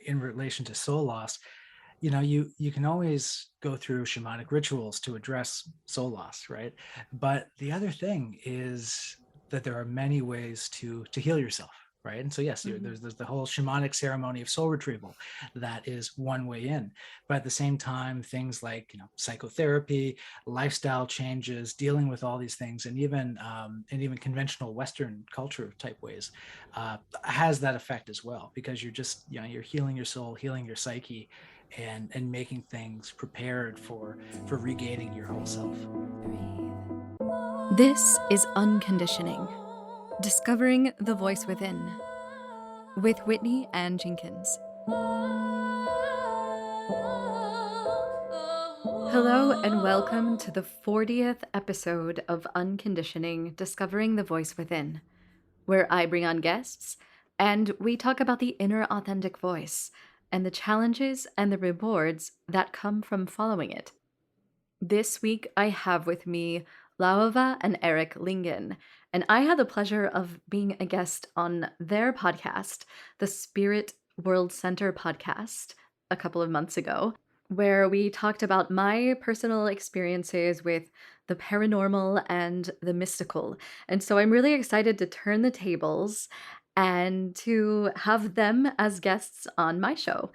in relation to soul loss, you can always go through shamanic rituals to address soul loss, right? But the other thing is that there are many ways to heal yourself, right? And so yes, there's the whole shamanic ceremony of soul retrieval. That is one way in. But at the same time, things like psychotherapy, lifestyle changes, dealing with all these things, and even conventional Western culture type ways has that effect as well, because you're healing your soul, healing your psyche, and making things prepared for regaining your whole self. This is Unconditioning, Discovering the Voice Within, with Whitney Ann Jenkins. Hello and welcome to the 40th episode of Unconditioning, Discovering the Voice Within, where I bring on guests and we talk about the inner authentic voice and the challenges and the rewards that come from following it. This week I have with me Laova and Eric Lingen, and I had the pleasure of being a guest on their podcast, the Spirit World Center podcast, a couple of months ago, where we talked about my personal experiences with the paranormal and the mystical. And so I'm really excited to turn the tables and to have them as guests on my show.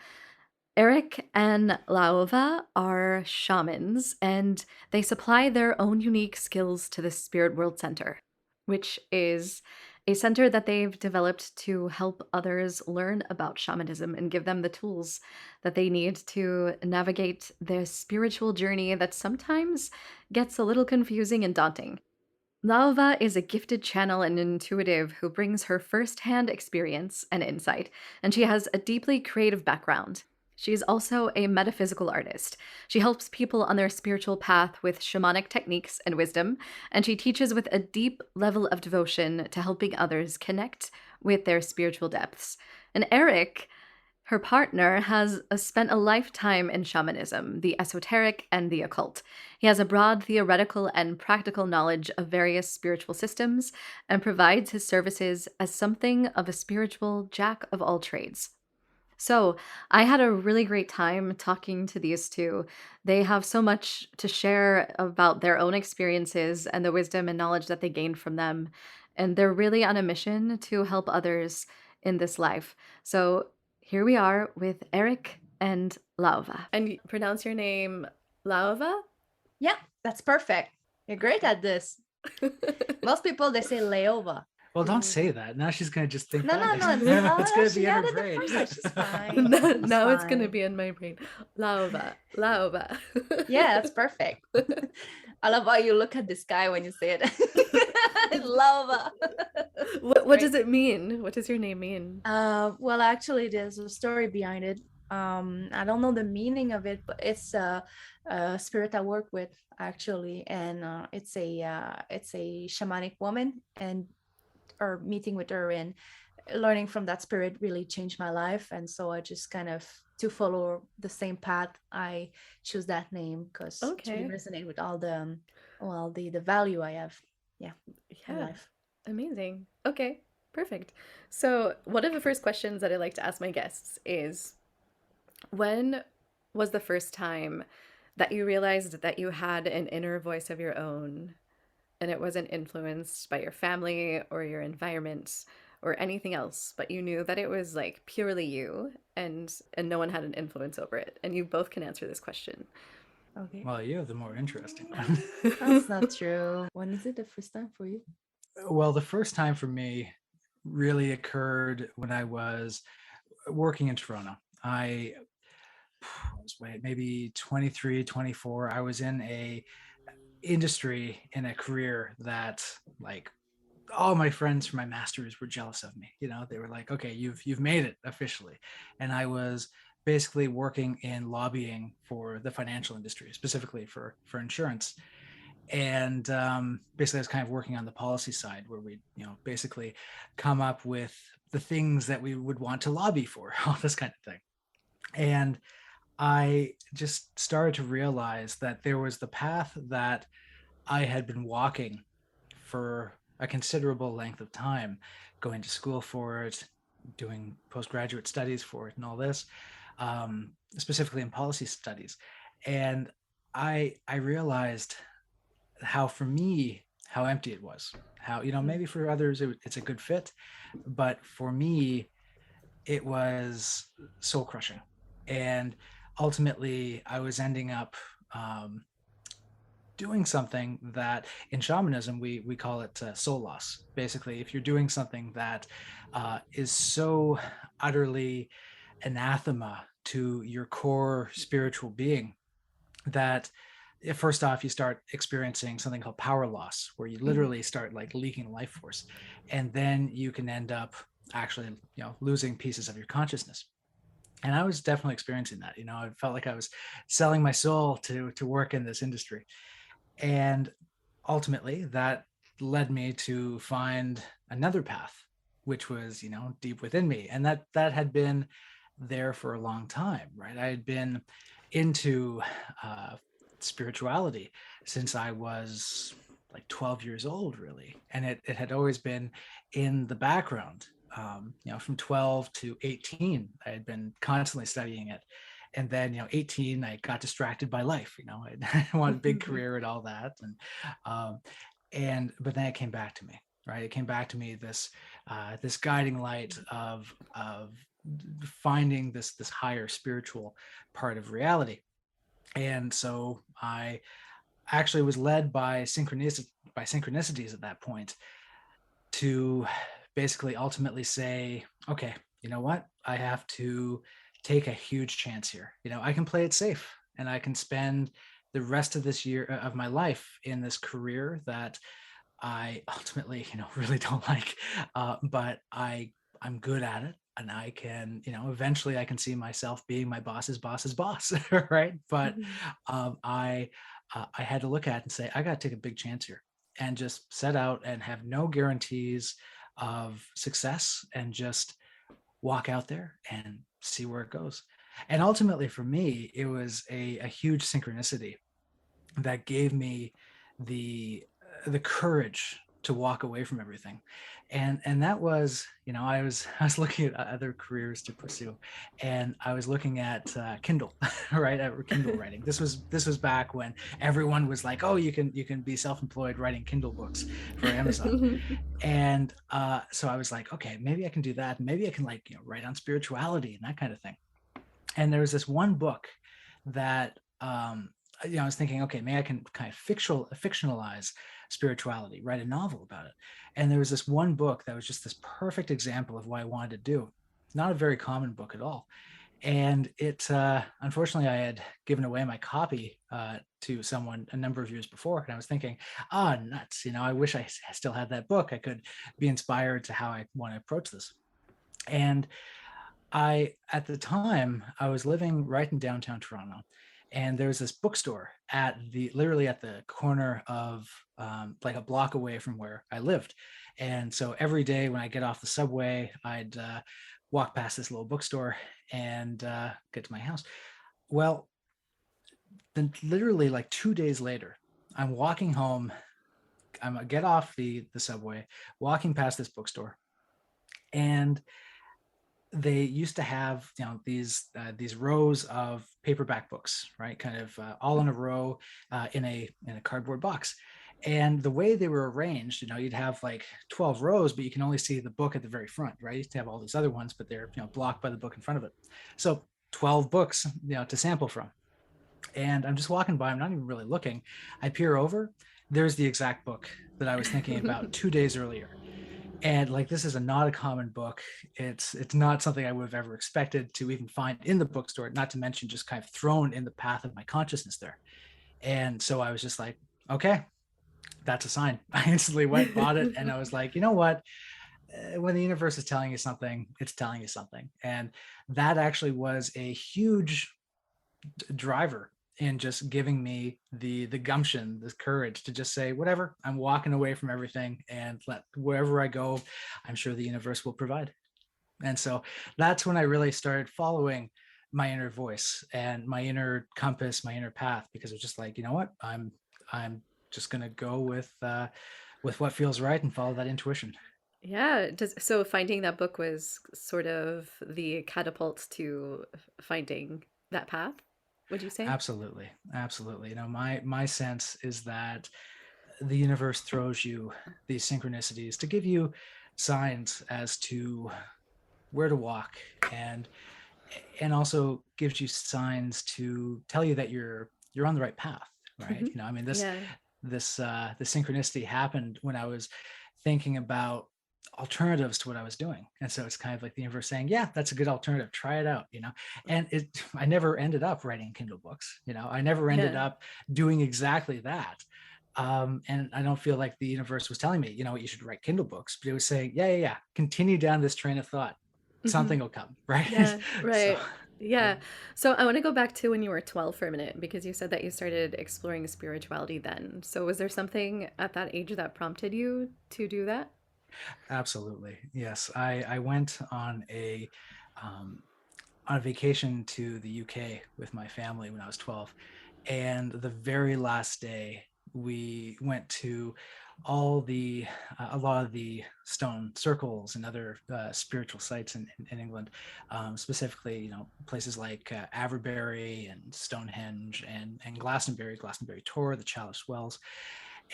Eric and Laova are shamans, and they supply their own unique skills to the Spirit World Center, which is a center that they've developed to help others learn about shamanism and give them the tools that they need to navigate their spiritual journey that sometimes gets a little confusing and daunting. Laova is a gifted channel and intuitive who brings her firsthand experience and insight, and she has a deeply creative background. She's also a metaphysical artist. She helps people on their spiritual path with shamanic techniques and wisdom, and she teaches with a deep level of devotion to helping others connect with their spiritual depths. And Eric, her partner, has spent a lifetime in shamanism, the esoteric, and the occult. He has a broad theoretical and practical knowledge of various spiritual systems and provides his services as something of a spiritual jack of all trades. So I had a really great time talking to these two. They have so much to share about their own experiences and the wisdom and knowledge that they gained from them. And they're really on a mission to help others in this life. So here we are with Eric and Laova. And you pronounce your name Laova? Yeah, that's perfect. You're great at this. Most people, they say Laova. Well, don't say that. Now she's going to just think No, that. it's It's going to be in her added the brain. first time. She's fine. Now it's going to be in my brain. Laova. Laova. Yeah, that's perfect. I love how you look at the sky when you say it. Laova. What does it mean? What does your name mean? Well, actually, there's a story behind it. I don't know the meaning of it, but it's a spirit I work with, actually, and it's a shamanic woman, and or meeting with her and learning from that spirit really changed my life. And so I just kind of, to follow the same path, I choose that name because it really resonate with all the the value I have in life. Amazing. Okay, perfect. So one of the first questions that I like to ask my guests is, when was the first time that you realized that you had an inner voice of your own and it wasn't influenced by your family or your environment or anything else, but you knew that it was like purely you and no one had an influence over it? And you both can answer this question. Okay. Well, you have the more interesting one. That's not true. When is it the first time for you? Well, the first time for me really occurred when I was working in Toronto. I was maybe 23, 24. I was in a industry, in a career that, like, all my friends from my master's were jealous of me. They were like, okay, you've made it officially. And I was basically working in lobbying for the financial industry, specifically for insurance. And basically I was kind of working on the policy side, where we basically come up with the things that we would want to lobby for, all this kind of thing. And I just started to realize that there was the path that I had been walking for a considerable length of time, going to school for it, doing postgraduate studies for it and all this, specifically in policy studies. And I realized how, for me, how empty it was. How, maybe for others it's a good fit, but for me, it was soul crushing. And ultimately, I was ending up um, doing something that in shamanism we call it soul loss. Basically, if you're doing something that is so utterly anathema to your core spiritual being that, first off, you start experiencing something called power loss, where you literally start like leaking life force, and then you can end up actually losing pieces of your consciousness. And I was definitely experiencing that. I felt like I was selling my soul to work in this industry. And ultimately, that led me to find another path, which was, deep within me. And that had been there for a long time, right? I had been into spirituality since I was like 12 years old, really. And it had always been in the background. From 12 to 18, I had been constantly studying it. And then 18, I got distracted by life. I wanted a big career and all that. Um, but then it came back to me, right? It came back to me, this guiding light of finding this higher spiritual part of reality. And so I actually was led by synchronicities at that point to basically ultimately say, okay, you know what? I have to take a huge chance here. I can play it safe, and I can spend the rest of this year of my life in this career that I ultimately, really don't like, but I'm good at it, and I can, eventually I can see myself being my boss's boss's boss, right? But I had to look at it and say, I got to take a big chance here, and just set out and have no guarantees of success, and just walk out there and see where it goes. And ultimately, for me, it was a huge synchronicity that gave me the the courage to walk away from everything. And that was, I was looking at other careers to pursue, and I was looking at Kindle, right? Kindle writing. This was back when everyone was like, oh, you can be self-employed writing Kindle books for Amazon. And so I was like, okay, maybe I can do that, and maybe I can, like, write on spirituality and that kind of thing. And there was this one book that I was thinking, okay, maybe I can kind of fictionalize spirituality, write a novel about it. And there was this one book that was just this perfect example of what I wanted to do. Not a very common book at all. And it, unfortunately, I had given away my copy to someone a number of years before. And I was thinking, nuts, I wish I still had that book. I could be inspired to how I want to approach this. And at the time, I was living right in downtown Toronto, and there was this bookstore literally at the corner of, like, a block away from where I lived. And so every day when I get off the subway, I'd walk past this little bookstore and get to my house. Well, then literally like 2 days later, I'm walking home. I get off the subway, walking past this bookstore, and they used to have, these rows of paperback books, right, kind of all in a row, in a cardboard box. And the way they were arranged, you'd have like 12 rows, but you can only see the book at the very front, right? You used to have all these other ones, but they're, blocked by the book in front of it. So 12 books, to sample from. And I'm just walking by, I'm not even really looking. I peer over, there's the exact book that I was thinking about 2 days earlier. And, like, this is not a common book. It's not something I would have ever expected to even find in the bookstore, not to mention just kind of thrown in the path of my consciousness there. And so I was just like, okay, that's a sign. I instantly went, bought it, and I was like, you know what? When the universe is telling you something, it's telling you something. And that actually was a huge driver in just giving me the gumption, the courage to just say, whatever, I'm walking away from everything, and let wherever I go, I'm sure the universe will provide. And so that's when I really started following my inner voice and my inner compass, my inner path, because it was just like, you know what, I'm just gonna go with what feels right and follow that intuition. Yeah. So finding that book was sort of the catapult to finding that path, would you say? Absolutely, absolutely. My sense is that the universe throws you these synchronicities to give you signs as to where to walk, and also gives you signs to tell you that you're on the right path, right? Hmm. I mean, Yeah. the synchronicity happened when I was thinking about alternatives to what I was doing. And so it's kind of like the universe saying, yeah, that's a good alternative. Try it out, And I never ended up writing Kindle books, I never ended Yeah. up doing exactly that. And I don't feel like the universe was telling me, you should write Kindle books, but it was saying, yeah, continue down this train of thought. Hmm. Something will come, right? Yeah. So, Right. Yeah. So I want to go back to when you were 12 for a minute because you said that you started exploring spirituality then. So was there something at that age that prompted you to do that? absolutely. Yes. I went um, on a vacation to the UK with my family when I was 12. And the very last day, we went to a lot of the stone circles and other spiritual sites in England, specifically, places like Avebury and Stonehenge and Glastonbury Tor, the Chalice Wells.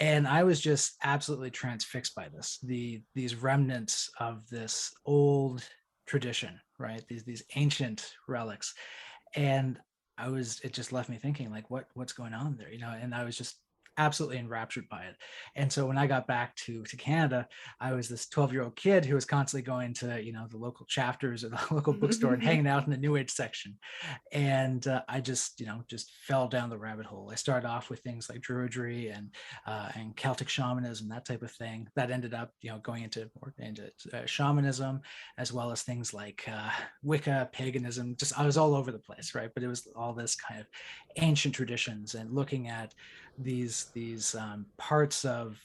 And I was just absolutely transfixed by this. These remnants of this old tradition, right? These ancient relics. And it just left me thinking, like, what's going on there, and I was just absolutely enraptured by it. And so when I got back to Canada, I was this 12-year-old kid who was constantly going to, the local chapters or the local bookstore and hanging out in the New Age section. And I just, just fell down the rabbit hole. I started off with things like druidry and Celtic shamanism, that type of thing. That ended up, going into shamanism, as well as things like Wicca, paganism. Just I was all over the place, right? But it was all this kind of ancient traditions and looking at these parts of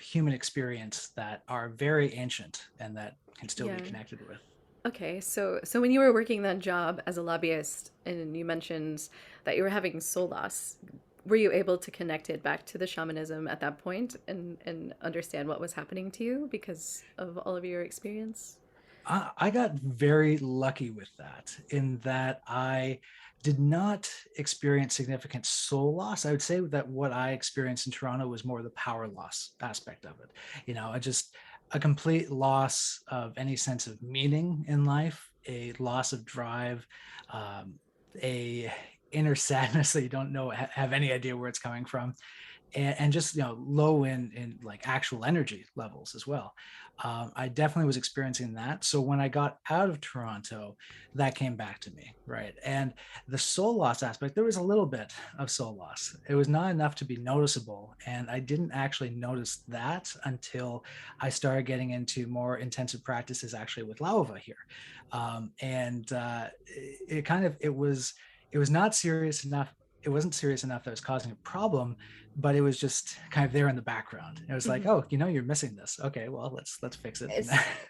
human experience that are very ancient and that can still be Yeah. connected with. Okay, so when you were working that job as a lobbyist and you mentioned that you were having soul loss, were you able to connect it back to the shamanism at that point and understand what was happening to you because of all of your experience? I got very lucky with that, in that I did not experience significant soul loss. I would say that what I experienced in Toronto was more the power loss aspect of it. I just a complete loss of any sense of meaning in life, a loss of drive, um, a inner sadness that you don't know have any idea where it's coming from, and just low in like actual energy levels as well. I definitely was experiencing that. So when I got out of Toronto, that came back to me, right? And the soul loss aspect, there was a little bit of soul loss. It was not enough to be noticeable, and I didn't actually notice that until I started getting into more intensive practices, actually with Laova here. And it kind of it was not serious enough. It wasn't serious enough that it was causing a problem, but it was just kind of there in the background. It was like, Mhm. oh, you're missing this. Okay, well, let's fix it.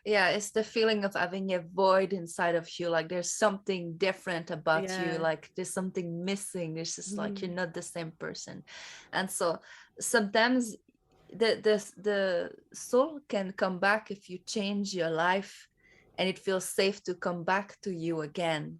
It's the feeling of having a void inside of you, like there's something different about you, Yeah. like there's something missing. It's just like you're Mhm. not the same person. And so sometimes the soul can come back if you change your life and it feels safe to come back to you again.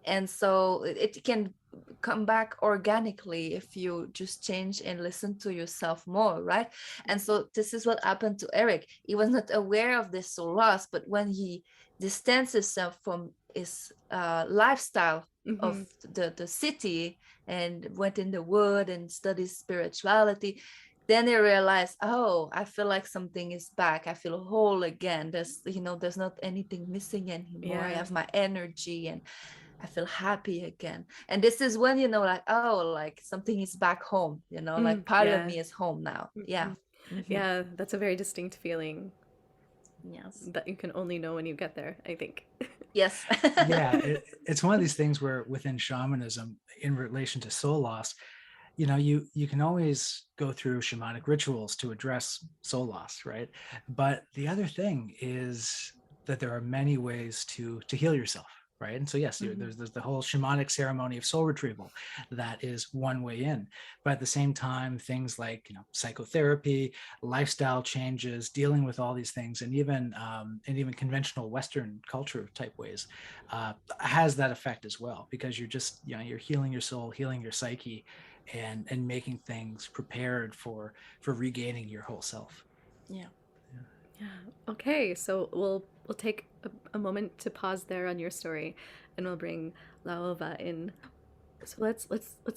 And so it can come back organically if you just change and listen to yourself more, right? And so this is what happened to Eric. He was not aware of this soul loss, but when he distanced himself from his lifestyle of Mhm. the city and went in the wood and studied spirituality, then they realize, oh, I feel like something is back. I feel whole again. There's not anything missing anymore. I Yeah. have my energy and I feel happy again. And this is when, like, oh, like something is back home, like part of Yeah. me is home now. Yeah. Mhm. Hmm. Yeah, that's a very distinct feeling Yes. that you can only know when you get there, I think. Yes. Yeah, it's one of these things where within shamanism, in relation to soul loss, you can always go through shamanic rituals to address soul loss, right? But the other thing is that there are many ways to heal yourself, right? And so yes, there's the whole shamanic ceremony of soul retrieval. That is one way in. But at the same time, things like psychotherapy, lifestyle changes, dealing with all these things, and even conventional Western culture type ways has that effect as well, because you're just you're healing your soul, healing your psyche, and making things prepared for regaining your whole self. Yeah. Yeah. Okay, so we'll take a moment to pause there on your story, and we'll bring Laova in. So let's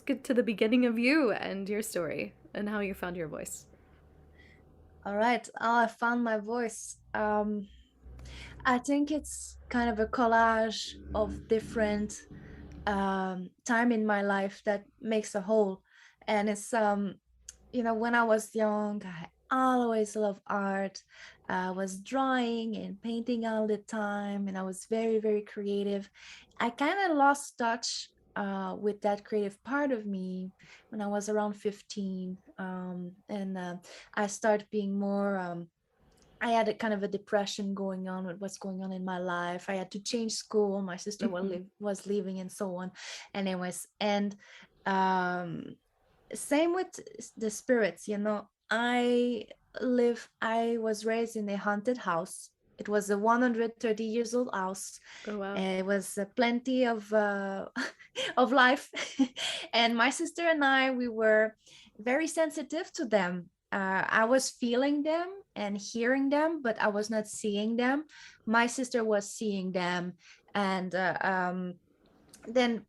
get to the beginning of you and your story and how you found your voice. All right. I found my voice. I think it's kind of a collage of different time in my life that makes a whole. And it's when I was young, I always loved art. I was drawing and painting all the time, and I was very, very creative. I kind of lost touch with that creative part of me when I was around 15. And I started being more. I had a kind of a depression going on with what's going on in my life. I had to change school. My sister was leaving, and so on. Anyways, and um, same with the spirits. I was raised in a haunted house. It was a 130 years old house. Oh wow. It was plenty of of life. And my sister and we were very sensitive to them. I was feeling them and hearing them, but I was not seeing them. My sister was seeing them. And then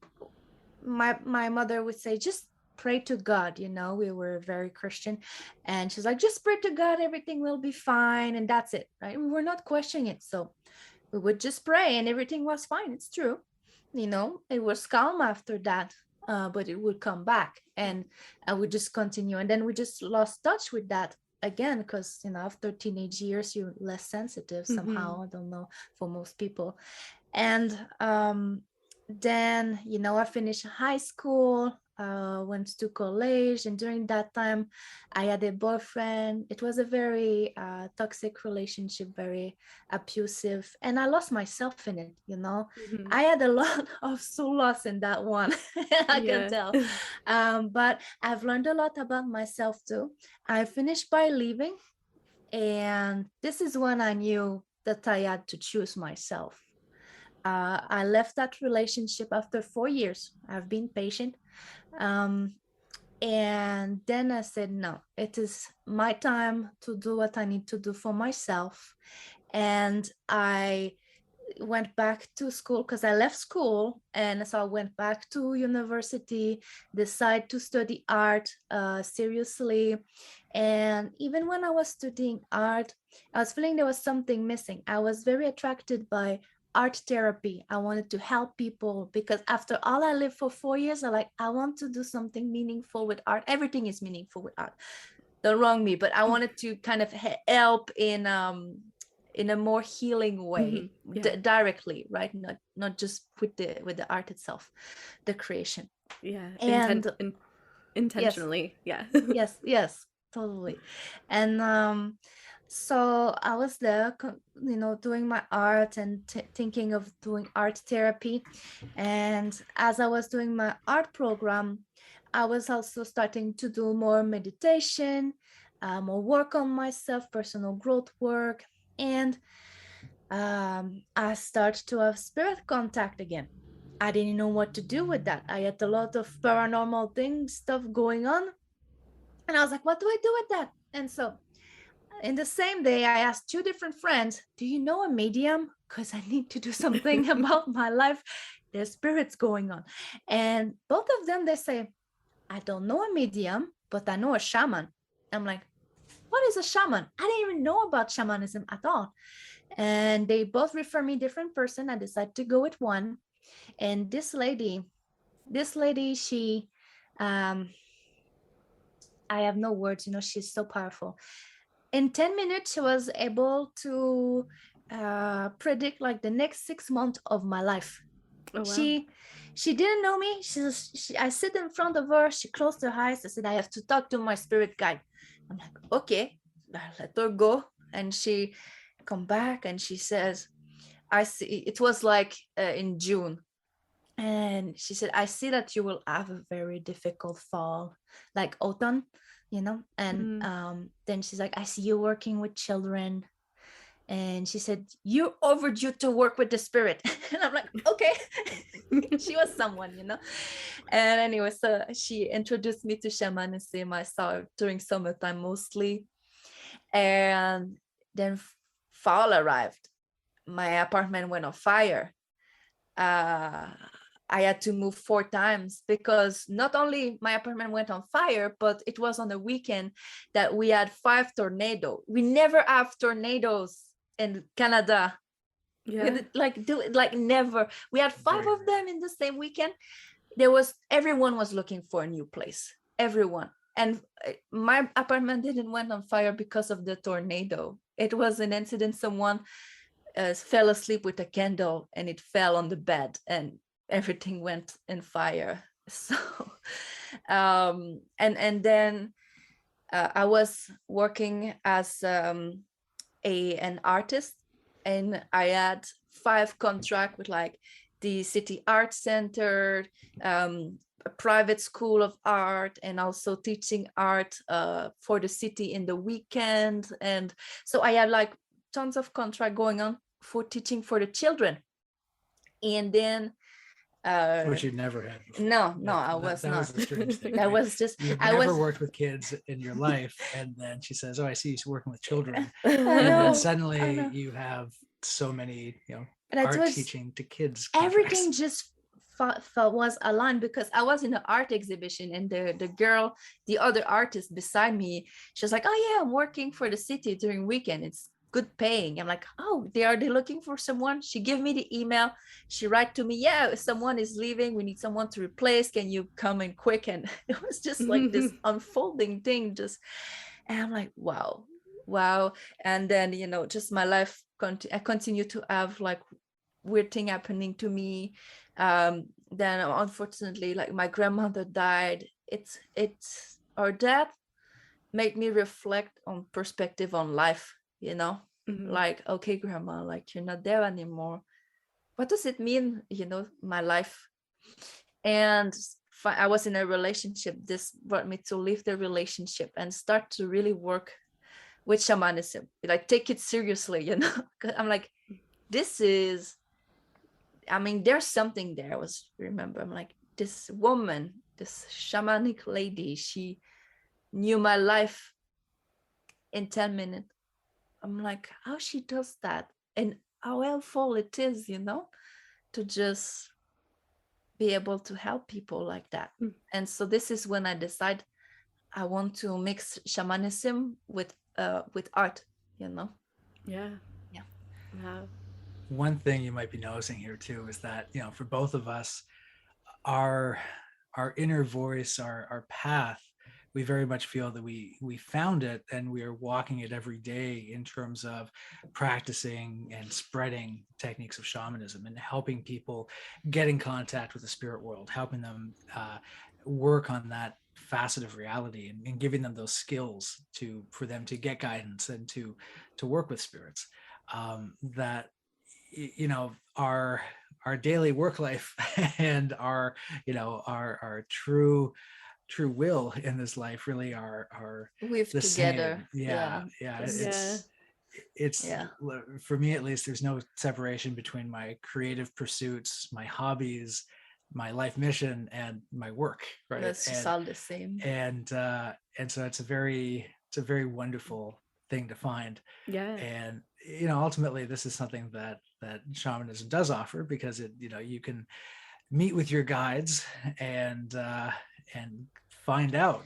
my mother would say, just pray to God. We were very Christian, and she's like, just pray to God, everything will be fine, and that's it, right? We were not questioning it, so we would just pray and everything was fine. It's true, it was calm after that, but it would come back, and I would just continue, and then we just lost touch with that again, because after teenage years you're less sensitive somehow. I don't know, for most people. And then I finished high school, went to college, and during that time I had a boyfriend. It was a very toxic relationship, very abusive, and I lost myself in it. I had a lot of soul loss in that one. I can tell. But I've learned a lot about myself too. I finished by leaving, and this is when I knew that I had to choose myself. I left that relationship after 4 years. I've been patient. And then I said, no, it is my time to do what I need to do for myself. And I went back to school, because I left school, and so I went back to university, decided to study art seriously. And even when I was studying art, I was feeling there was something missing. I was very attracted by art therapy. I wanted to help people, because after all I lived for 4 years, I want to do something meaningful with art. Everything is meaningful with art, don't wrong me, but I wanted to kind of help in a more healing way, directly, right? Not just with the art itself, the creation. And intentionally. Yes, totally. And so I was there, doing my art and thinking of doing art therapy. And as I was doing my art program, I was also starting to do more meditation, more work on myself, personal growth work. And I started to have spirit contact again. I didn't know what to do with that. I had a lot of paranormal stuff going on. And I was like, what do I do with that? And so in the same day, I asked 2 different friends, do you know a medium? Because I need to do something about my life. There's spirits going on. And both of them, they say, I don't know a medium, but I know a shaman. I'm like, what is a shaman? I didn't even know about shamanism at all. And they both refer me different person. I decided to go with one. And this lady, she, I have no words, she's so powerful. In 10 minutes, she was able to predict like the next 6 months of my life. Oh, wow. She didn't know me. I sit in front of her. She closed her eyes. I said, I have to talk to my spirit guide. I'm like, okay, let her go. And she come back and she says, I see, it was like in June. And she said, I see that you will have a very difficult fall, like autumn, And then she's like, I see you working with children. And she said, you're overdue to work with the spirit. And I'm like, okay. She was someone. And anyway, so she introduced me to shamanism. I saw it during summertime mostly. And then fall arrived. My apartment went on fire. I had to move 4 times because not only my apartment went on fire, but it was on a weekend that we had 5 tornadoes. We never have tornadoes in Canada. Yeah. Never. We had 5 of them in the same weekend. Everyone was looking for a new place. Everyone. And my apartment didn't went on fire because of the tornado. It was an incident. Someone fell asleep with a candle and it fell on the bed and everything went in fire. So and then I was working as an artist, and I had 5 contracts with like the city art center, a private school of art, and also teaching art for the city in the weekend. And so I had like tons of contract going on for teaching for the children. And then which you never had before. No, I was not. Was a strange thing, That right? was just You've I never was worked with kids in your life, and then she says, oh, I see you're working with children. I And know, then I suddenly know. you have so many And art was teaching to kids everything contracts. just felt was aligned, because I was in an art exhibition, and the girl, the other artist beside me, she was like, oh yeah, I'm working for the city during weekend, it's good paying. I'm like, oh, they looking for someone. She gave me the email, she write to me, yeah, someone is leaving, we need someone to replace, can you come in quick? And it was just like this unfolding thing, and I'm like, wow. And then just my life I continue to have like weird thing happening to me. Then unfortunately, like my grandmother died. It's Our death made me reflect on perspective on life, like, okay, grandma, like you're not there anymore, what does it mean, my life? And I was in a relationship. This brought me to leave the relationship and start to really work with shamanism, like take it seriously, 'Cause I'm like, there's something there. I'm like, this woman, this shamanic lady, she knew my life in 10 minutes. I'm like, how she does that, and how helpful it is, to just be able to help people like that. And so this is when I decide I want to mix shamanism with art, Yeah. Yeah. Wow. One thing you might be noticing here too is that, for both of us, our inner voice, our path, we very much feel that we found it, and we are walking it every day in terms of practicing and spreading techniques of shamanism and helping people get in contact with the spirit world, helping them work on that facet of reality, and giving them those skills for them to get guidance and to work with spirits. That our daily work life and our true will in this life really are Weave the together. same. Yeah. It's Yeah. For me at least, there's no separation between my creative pursuits, my hobbies, my life mission, and my work, right? That's just all the same. And so it's a very wonderful thing to find. Yeah. And ultimately this is something that shamanism does offer, because you can meet with your guides and find out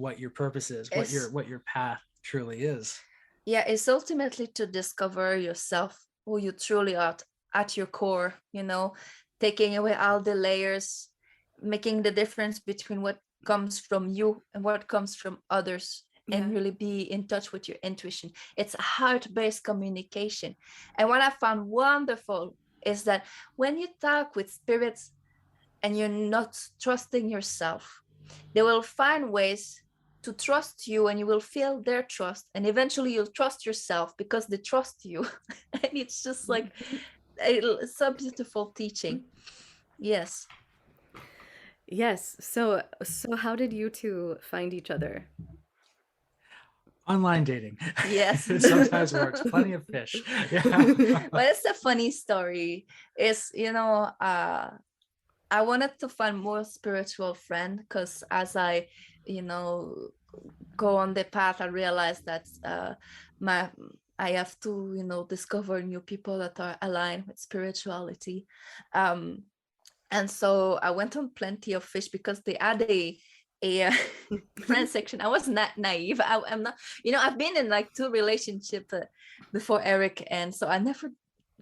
what your purpose is, what your path truly is. Yeah, it's ultimately to discover yourself, who you truly are at your core, taking away all the layers, making the difference between what comes from you and what comes from others, and really be in touch with your intuition. It's a heart-based communication. And what I found wonderful is that when you talk with spirits and you're not trusting yourself, they will find ways to trust you, and you will feel their trust, and eventually you'll trust yourself because they trust you. And it's just like so beautiful teaching. Yes. Yes. So how did you two find each other? Online dating. Yes. It sometimes works. Plenty of fish. Yeah. Well, it's a funny story. Is I wanted to find more spiritual friend, because as I, go on the path, I realized that my I have to, discover new people that are aligned with spirituality. And so I went on Plenty of Fish because they had a friend section. I was not naive. I'm not, I've been in like 2 relationships before Eric, and so I never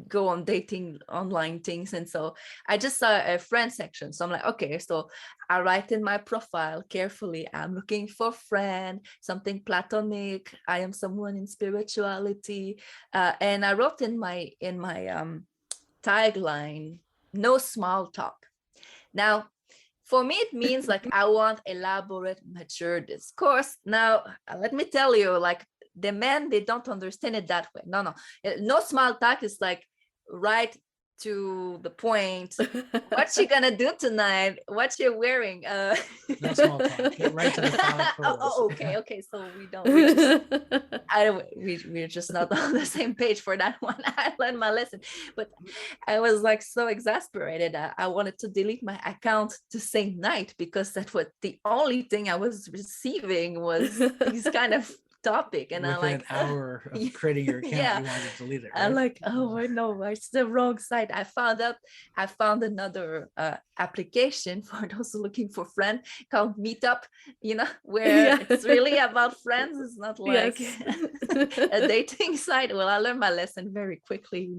go on dating online things. And so I just saw a friend section, so I'm like, okay, so I write in my profile carefully, I'm looking for friend, something platonic, I am someone in spirituality, and I wrote in my tagline, no small talk. Now for me it means like I want elaborate, mature discourse. Now let me tell you, like, the men, they don't understand it that way. No small talk is like right to the point. What you gonna do tonight? What you're wearing? No small talk. Get right to the phallic photos. Okay. So we're just not on the same page for that one. I learned my lesson, but I was like so exasperated. I wanted to delete my account the same night, because that was the only thing I was receiving was these kind of topic. And Within I'm like, an hour of creating your account, yeah. you wanted to delete it, right? I'm like, oh no, it's the wrong site. I found another application for those looking for friends called Meetup, where it's really about friends. It's not like a dating site. Well, I learned my lesson very quickly,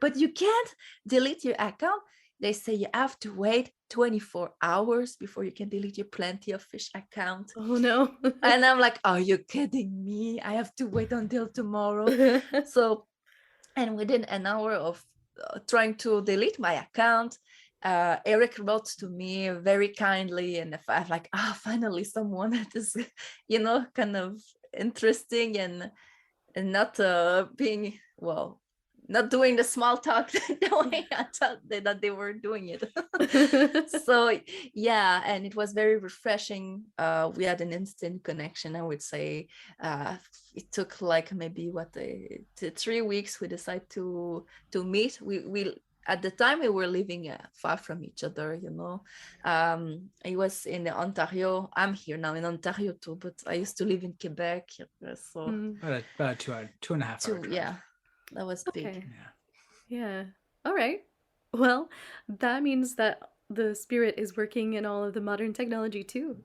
but you can't delete your account. They say you have to wait 24 hours before you can delete your Plenty of Fish account. Oh no. And I'm like, are you kidding me? I have to wait until tomorrow. So, and within an hour of trying to delete my account, Eric wrote to me very kindly, and I'm like, finally someone that is, kind of interesting and not being, well, not doing the small talk the way I thought that they were doing it. So yeah, and it was very refreshing. We had an instant connection, I would say. It took like maybe 3 weeks. We decided to meet. We at the time we were living far from each other. He was in Ontario. I'm here now in Ontario too, but I used to live in Quebec. So about a 2.5 hour drive. Yeah, that was big. Okay. Yeah. All right. Well, that means that the spirit is working in all of the modern technology too.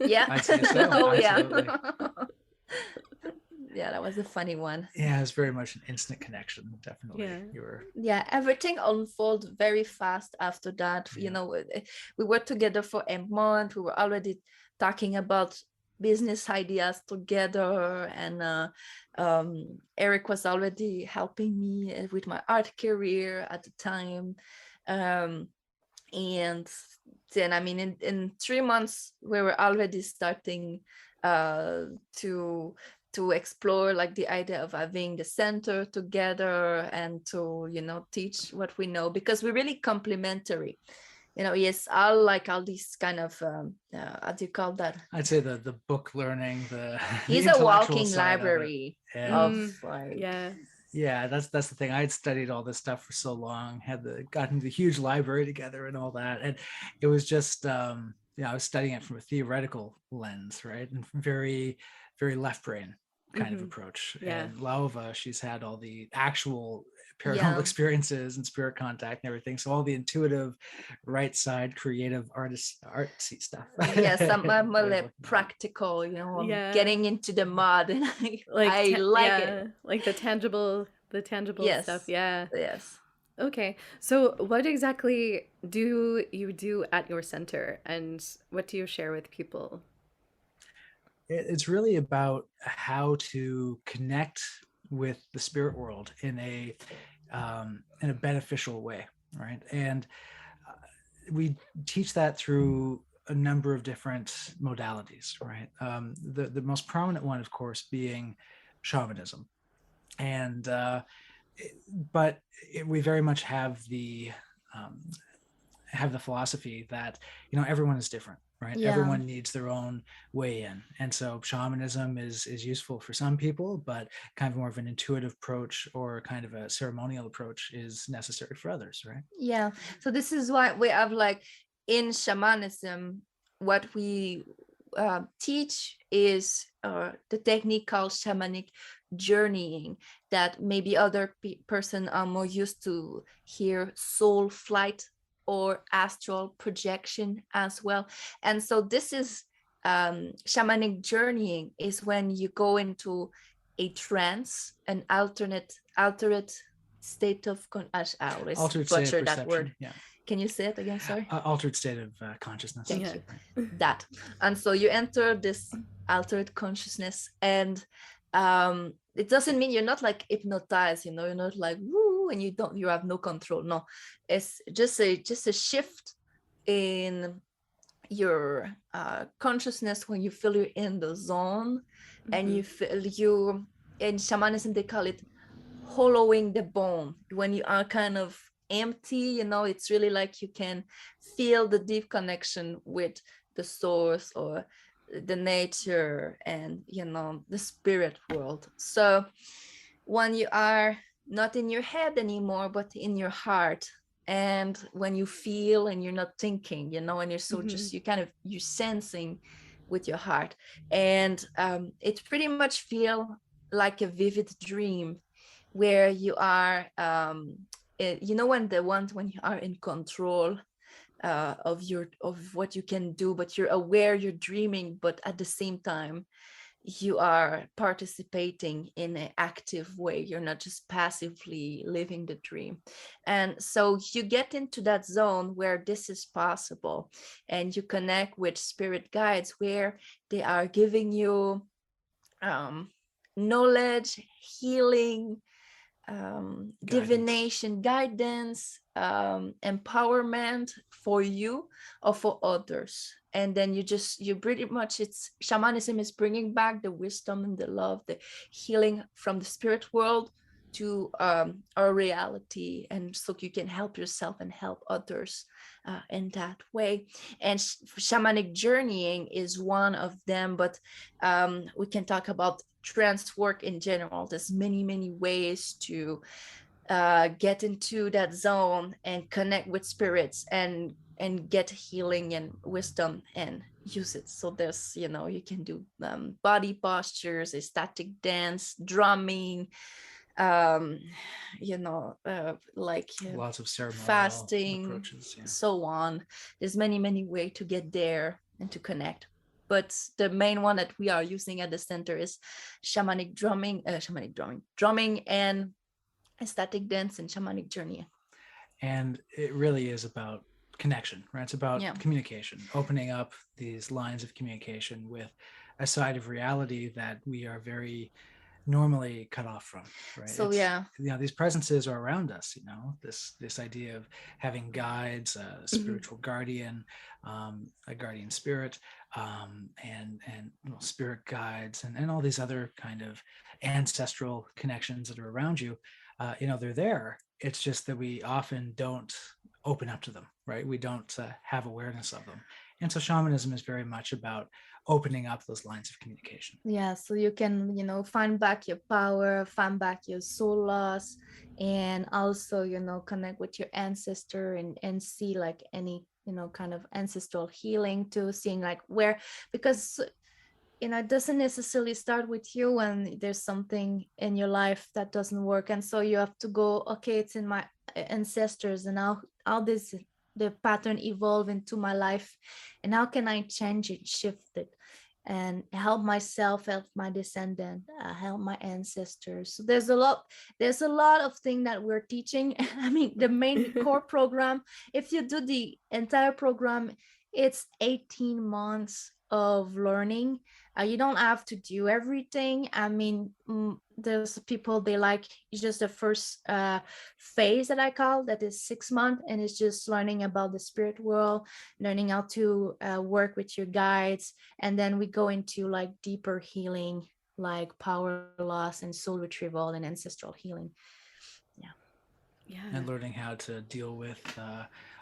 Yeah. I'd say so. Oh Absolutely. Yeah, that was a funny one. Yeah, it's very much an instant connection. Definitely. Yeah. Yeah, everything unfolded very fast after that. Yeah. We were together for a month. We were already talking about business ideas together, and Eric was already helping me with my art career at the time. And then, I mean, in 3 months, we were already starting to explore like the idea of having the center together and to, teach what we know, because we're really complementary. Yes, all these kind of how do you call that? I'd say the book learning, He's the a walking library of like yeah, that's the thing. I had studied all this stuff for so long, gotten the huge library together and all that, and it was just I was studying it from a theoretical lens, right, and very, very left brain kind of approach. Yeah. And Laova, she's had all the actual paranormal experiences and spirit contact and everything, so all the intuitive, right side, creative, artsy stuff. Yes, I'm a practical, getting into the mud, and I like it, like the tangible stuff. Yes. Okay, so what exactly do you do at your center, and what do you share with people? It's really about how to connect with the spirit world in a beneficial way, right? And we teach that through a number of different modalities, right? The most prominent one, of course, being shamanism. And but we very much um, have the philosophy that, you know, everyone is different, right? Yeah. Everyone needs their own way in, and so shamanism is useful for some people, but kind of more of an intuitive approach or kind of a ceremonial approach is necessary for others, right? Yeah. So this is why we have like in shamanism, what we teach is the technique called shamanic journeying, that maybe other person are more used to hear soul flight or astral projection as well. And so this is shamanic journeying is when you go into a trance, an altered state of I always Altered state of butcher that word. perception. Yeah. Can you say it again? Sorry. Altered state of consciousness. Thank Yeah. you. That. And so you enter this altered consciousness, and it doesn't mean you're not like hypnotized, you know, you're not like woo, and you have no control. No, it's just a shift in your consciousness when you feel you're in the zone, and you feel you, in shamanism they call it hollowing the bone, when you are kind of empty, you know, it's really like you can feel the deep connection with the source or the nature and, you know, the spirit world. So when you are not in your head anymore but in your heart, and when you feel and you're not thinking, you know, and you're so just you're sensing with your heart, and it pretty much feel like a vivid dream where you are you know, when you are in control of what you can do, but you're aware you're dreaming, but at the same time you are participating in an active way, you're not just passively living the dream. And so you get into that zone where this is possible, and you connect with spirit guides where they are giving you knowledge, healing, divination, guidance, empowerment for you or for others. And then you pretty much, it's shamanism is bringing back the wisdom and the love, the healing from the spirit world to our reality, and so you can help yourself and help others in that way. And shamanic journeying is one of them, but we can talk about trance work in general. There's many ways to get into that zone and connect with spirits and get healing and wisdom and use it. So there's, you know, you can do body postures, ecstatic dance, drumming, you know, like Lots of ceremonial fasting approaches. Yeah. so on. There's many ways to get there and to connect, but the main one that we are using at the center is shamanic drumming and ecstatic dance and shamanic journey. And it really is about connection, right? It's about Yeah. communication, opening up these lines of communication with a side of reality that we are very normally cut off from, right? So yeah, you know, these presences are around us, you know, this idea of having guides, a spiritual guardian, a guardian spirit, and you know, spirit guides, and all these other kind of ancestral connections that are around you. You know, they're there. It's just that we often don't open up to them, right? We don't have awareness of them. And so shamanism is very much about opening up those lines of communication. yeah, so you can, you know, find back your power, find back your soul loss, and also, you know, connect with your ancestor and see like any, you know, kind of ancestral healing too, seeing like where, because you know, it doesn't necessarily start with you when there's something in your life that doesn't work, and so you have to go, okay, it's in my ancestors, and how this the pattern evolve into my life, and how can I change it, shift it, and help myself, help my descendant, help my ancestors. So there's a lot of things that we're teaching. I mean, the main core program, if you do the entire program, it's 18 months of learning. You don't have to do everything. I mean, there's people, they like just the first phase that I call, that is 6 months, and it's just learning about the spirit world, learning how to work with your guides, and then we go into like deeper healing, like power loss and soul retrieval and ancestral healing. Yeah. and learning how to deal with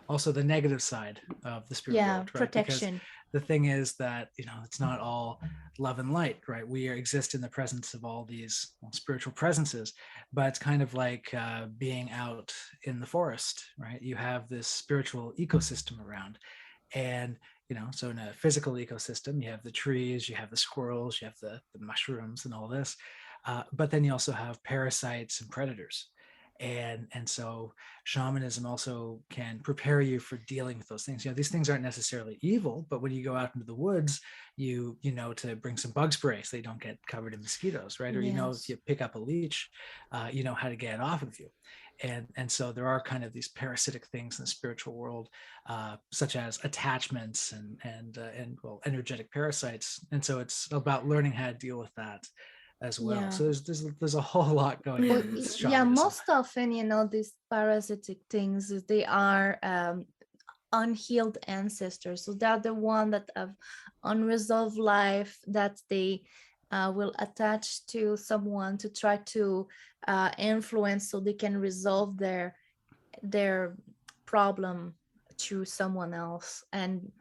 also the negative side of the spirit Yeah, world, right? Because protection. the thing is that, you know, it's not all love and light, right? We exist in the presence of all these spiritual presences, but it's kind of like being out in the forest, right? You have this spiritual ecosystem around. And, you know, so in a physical ecosystem, you have the trees, you have the squirrels, you have the mushrooms and all this. But then you also have parasites and predators. And so shamanism also can prepare you for dealing with those things. You know, these things aren't necessarily evil, but when you go out into the woods, you know to bring some bug spray so they don't get covered in mosquitoes, right? Or you know, if Yes. you pick up a leech, you know how to get it off of you. And so there are kind of these parasitic things in the spiritual world, such as attachments and well, energetic parasites. And so it's about learning how to deal with that as well. Yeah. So there's a whole lot going Well, into this yeah, shamanism. most often, these parasitic things, they are unhealed ancestors. So they're the one that have unresolved life that they will attach to someone to try to influence so they can resolve their problem through someone else. And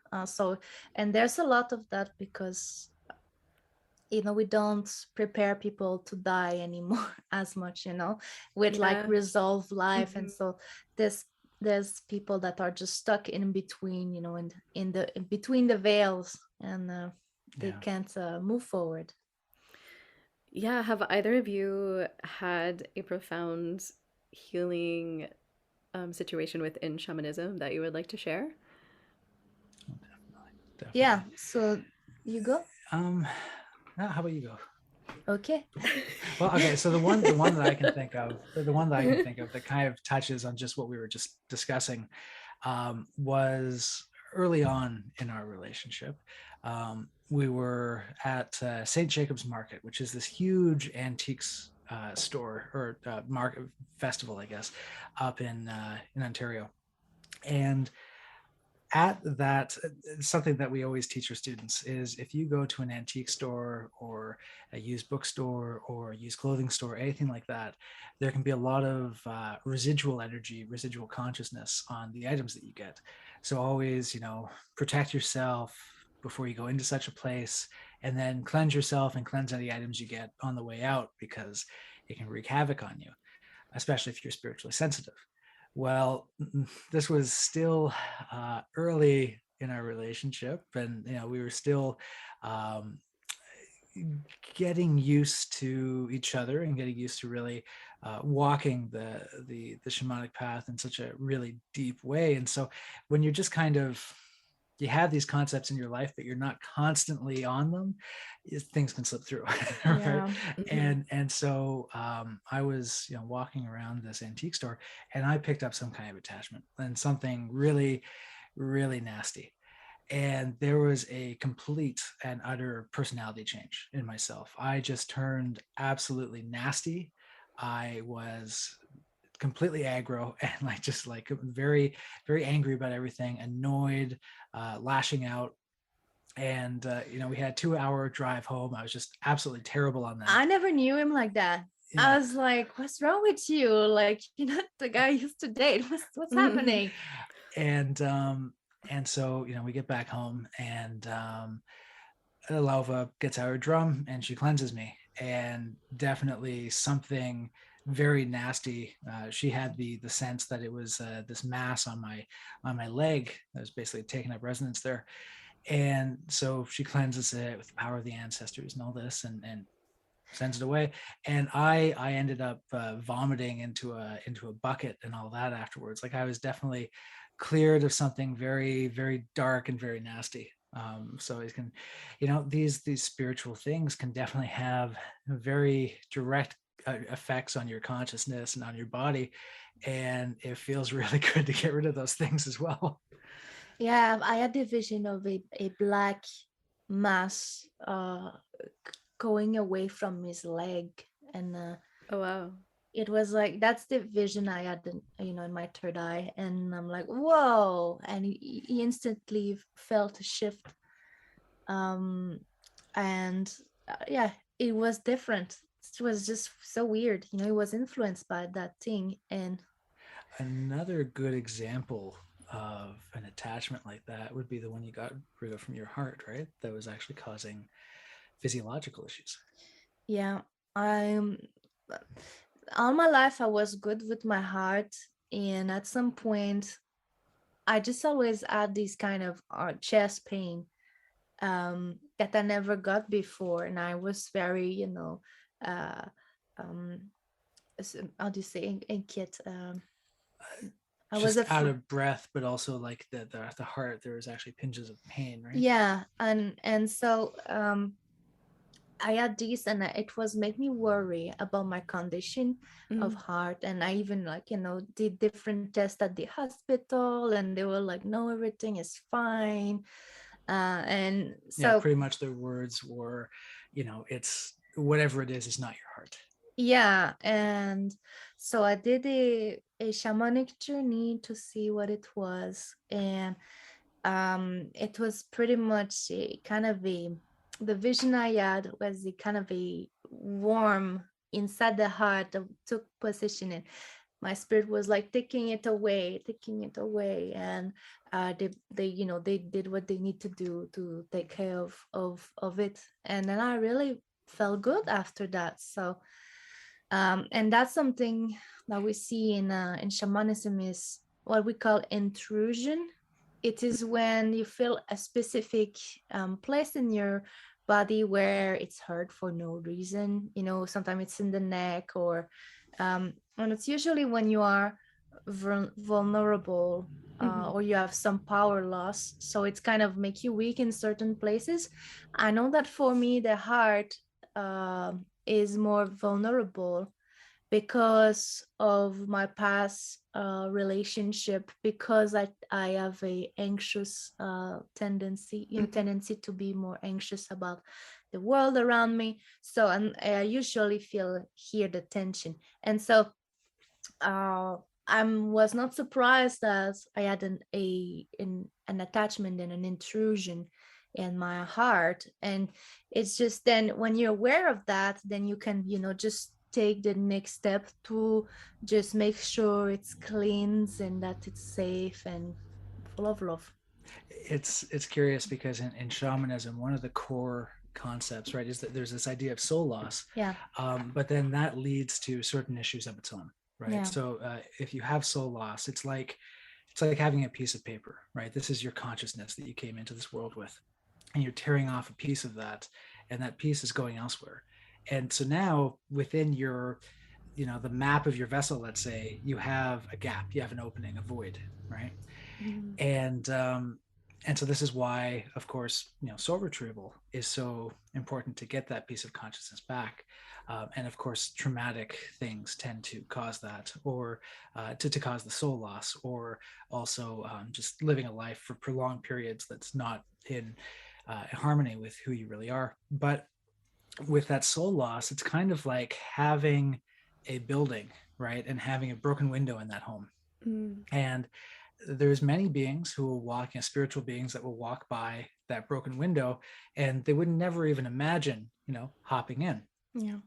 there's a lot of that because we don't prepare people to die anymore as much, with like Yeah. resolved life. And Mhm. so there's people that are just stuck in between, in between the veils, and they Yeah. can't move forward. Yeah, have either of you had a profound healing situation within shamanism that you would like to share? Oh, definitely, Yeah, definitely. so you go. Um, how about you go? Okay. Well, okay. So the one that I can think of, the one that I can think of that kind of touches on just what we were just discussing, was early on in our relationship. We were at St. Jacob's Market, which is this huge antiques store or market festival, I guess, up in Ontario. And at that, something that we always teach our students is if you go to an antique store or a used bookstore or a used clothing store, anything like that, there can be a lot of residual energy, residual consciousness on the items that you get. So always, you know, protect yourself before you go into such a place, and then cleanse yourself and cleanse any items you get on the way out, because it can wreak havoc on you, especially if you're spiritually sensitive. Well, this was still early in our relationship, and you know we were still um, getting used to each other and getting used to really walking the shamanic path in such a really deep way. And so when you're just kind of you have these concepts in your life, but you're not constantly on them, things can slip through, right? Yeah. Mhm. And so I was, you know, walking around this antique store, and I picked up some kind of attachment and something really, really nasty. And there was a complete and utter personality change in myself. I just turned absolutely nasty. I was completely aggro and like just like very, very angry about everything, annoyed, lashing out. And you know, we had a 2 hour drive home. I was just absolutely terrible on that. I never knew him like that. I Yeah. was like, what's wrong with you? Like, the guy I used to date. What's Mhm. happening? And so, you know, we get back home, and Laova gets out her drum and she cleanses me, and definitely something very nasty. She had the sense that it was this mass on my leg that was basically taking up residence there. And so she cleanses it with the power of the ancestors and all this, and sends it away. And I ended up vomiting into a bucket and all that afterwards. Like I was definitely cleared of something very, very dark and very nasty. So it can, you know, these spiritual things can definitely have very direct effects on your consciousness and on your body, and it feels really good to get rid of those things as well. Yeah, I had the vision of a black mass going away from his leg. And Oh wow. it was like, that's the vision I had in my third eye. And I'm like, whoa. And he instantly felt a shift. um and yeah, it was different. It was just so weird. He was influenced by that thing. And Another good example of an attachment like that would be the one you got rid of from your heart, right? That was actually causing physiological issues. Yeah, I'm all my life I was good with my heart, and at some point I just always had this kind of chest pain that I never got before, and I was very, uh, um, how do you say, inquiet. I was Just out afraid. of breath, but also like the heart, there was actually pinches of pain, right? Yeah, and so I had this, and it was make me worry about my condition of Mm. heart. And I even, like, did different tests at the hospital, and they were like, no, everything is fine. And Yeah, so pretty much their words were, it's whatever it is not your heart. yeah, and so I did a shamanic journey to see what it was. And it was pretty much a kind of a, the vision I had was a kind of a worm inside the heart that took position, and my spirit was like taking it away. And they they did what they need to do to take care of it. And then I really felt good after that. So and that's something that we see in shamanism, is what we call intrusion. It is when you feel a specific place in your body where it's hurt for no reason. Sometimes it's in the neck, or and it's usually when you are vulnerable, Mm-hmm. or you have some power loss, so it's kind of make you weak in certain places. I know that for me the heart is more vulnerable because of my past relationship, because I have a anxious tendency, Mm-hmm. tendency to be more anxious about the world around me. So I usually feel here the tension. And so uh, I was not surprised that I had an attachment and an intrusion in my heart. And it's just, then when you're aware of that, then you can, just take the next step to just make sure it's cleansed and that it's safe and full of love. It's curious because in shamanism, one of the core concepts, right, is that there's this idea of soul loss, Yeah, but then that leads to certain issues of its own, right? yeah, So if you have soul loss, it's like having a piece of paper, right? This is your consciousness that you came into this world with, and you're tearing off a piece of that, and that piece is going elsewhere. And so now within your, the map of your vessel, let's say, you have a gap, you have an opening, a void, right? mm, And so this is why, of course, soul retrieval is so important, to get that piece of consciousness back. And of course, traumatic things tend to cause that, or to cause the soul loss, or also just living a life for prolonged periods that's not in harmony with who you really are. But with that soul loss, it's kind of like having a building, right, and having a broken window in that home. Mm. And there's many beings who will walk, spiritual beings that will walk by that broken window, and they would never even imagine, hopping in. yeah,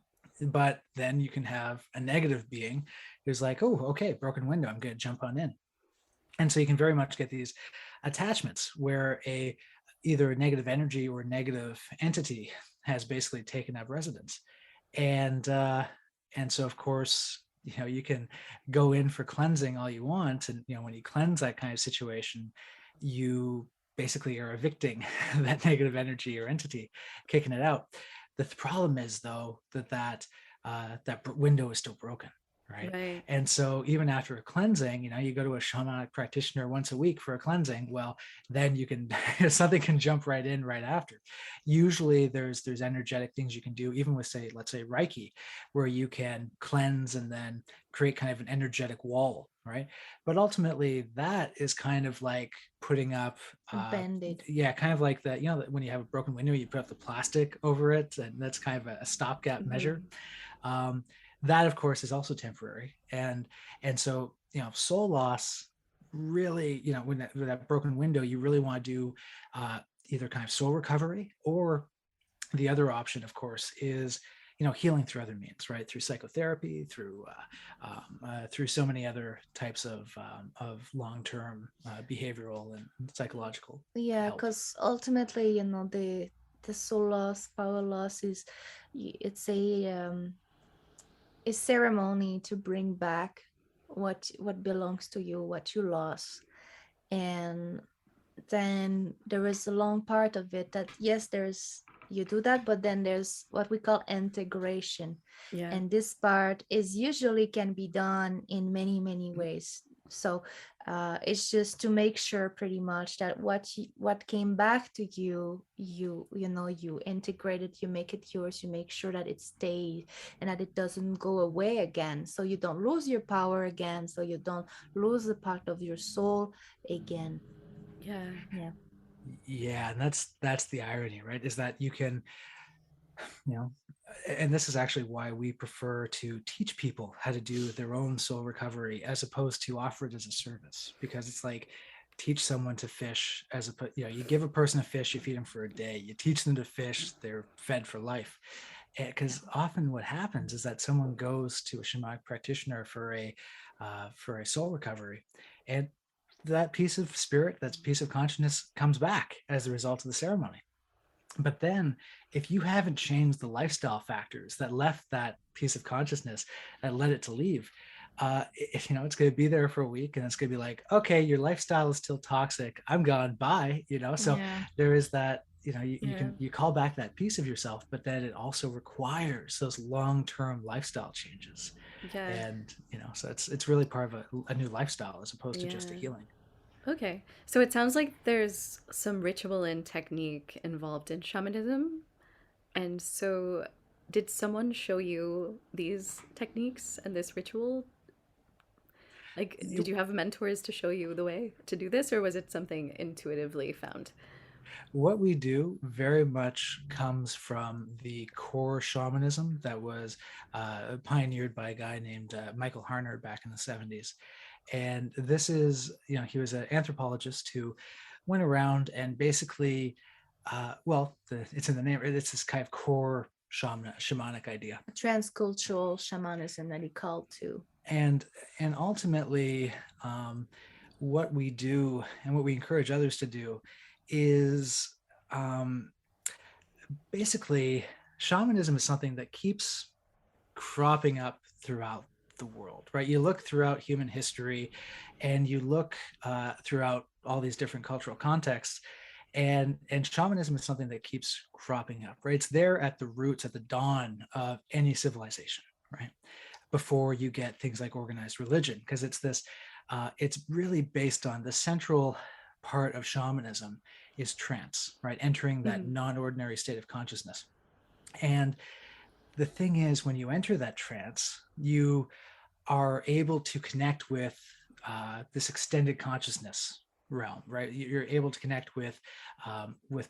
But then you can have a negative being who's like, oh, okay, broken window, I'm going to jump on in. And so you can very much get these attachments where either a negative energy or negative entity has basically taken up residence. And uh, and so of course, you can go in for cleansing all you want, and when you cleanse that kind of situation, you basically are evicting that negative energy or entity, kicking it out. The problem is, though, that window is still broken, right? Right. And so even after a cleansing, you go to a shamanic practitioner once a week for a cleansing, well, then you can something can jump right in right after. Usually there's energetic things you can do, even with, say, let's say Reiki, where you can cleanse and then create kind of an energetic wall, right? But ultimately that is kind of like putting up a band-aid. yeah, kind of like that, when you have a broken window, you put up the plastic over it, and that's kind of a stopgap Mm-hmm. measure. um, that of course is also temporary. And so, soul loss really, with that broken window, you really want to do either kind of soul recovery, or the other option, of course, is healing through other means, right? Through psychotherapy, through so many other types of long-term behavioral and psychological Yeah, help. because ultimately, the soul loss, power loss it's a ceremony to bring back what belongs to you, what you lost. And then there is a long part of it that, yes, there's you do that, but then there's what we call integration. Yeah. And this part is usually can be done in many ways. So it's just to make sure pretty much that what came back to you, you integrate it, you make it yours, you make sure that it stays and that it doesn't go away again, so you don't lose your power again, so you don't lose a part of your soul again. Yeah. Yeah. Yeah, and that's the irony, right? Is that you can, you know, and this is actually why we prefer to teach people how to do their own soul recovery as opposed to offer it as a service, because it's like teach someone to fish as a, you give a person a fish, you feed them for a day, you teach them to fish, they're fed for life. Because often what happens is that someone goes to a shamanic practitioner for a soul recovery, and that piece of spirit, that piece of consciousness comes back as a result of the ceremony. But then if you haven't changed the lifestyle factors that left that piece of consciousness, that led it to leave, it's going to be there for a week, and it's going to be like, okay, your lifestyle is still toxic, I'm gone, bye. So Yeah. there is that, Yeah. you call back that piece of yourself, but then it also requires those long-term lifestyle changes. Yeah. And so it's really part of a new lifestyle as opposed to just a Yeah. healing. Okay. So it sounds like there's some ritual and technique involved in shamanism. And so, did someone show you these techniques and this ritual? Like, did you have mentors to show you the way to do this, or was it something intuitively found? What we do very much comes from the core shamanism that was pioneered by a guy named Michael Harner back in the 70s. And this is, he was an anthropologist who went around and basically, it's in the name, it's this kind of core shamanic idea. Transcultural shamanism that he called to. And ultimately, what we do and what we encourage others to do is um, basically, shamanism is something that keeps cropping up throughout the world, right? You look throughout human history, and you look throughout all these different cultural contexts, and shamanism is something that keeps cropping up, right? It's there at the roots, at the dawn of any civilization, right? Before you get things like organized religion, because it's really based on the central part of shamanism is trance, right? Entering that Mm-hmm. non-ordinary state of consciousness. And the thing is, when you enter that trance, you are able to connect with this extended consciousness realm, right? You're able to connect with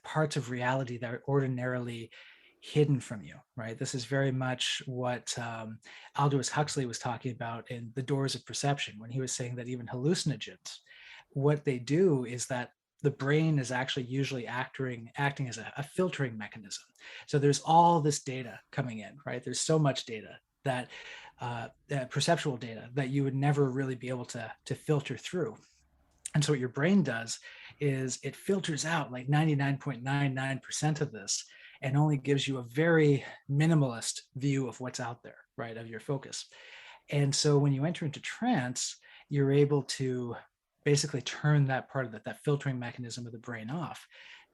parts of reality that are ordinarily hidden from you, right? This is very much what Aldous Huxley was talking about in The Doors of Perception, when he was saying that even hallucinogens, what they do is that the brain is actually usually acting as a filtering mechanism. So there's all this data coming in, right? There's so much data that perceptual data that you would never really be able to filter through. And so what your brain does is it filters out like 99.99% of this and only gives you a very minimalist view of what's out there, right, of your focus. And so when you enter into trance, you're able to basically turn that part of that filtering mechanism of the brain off,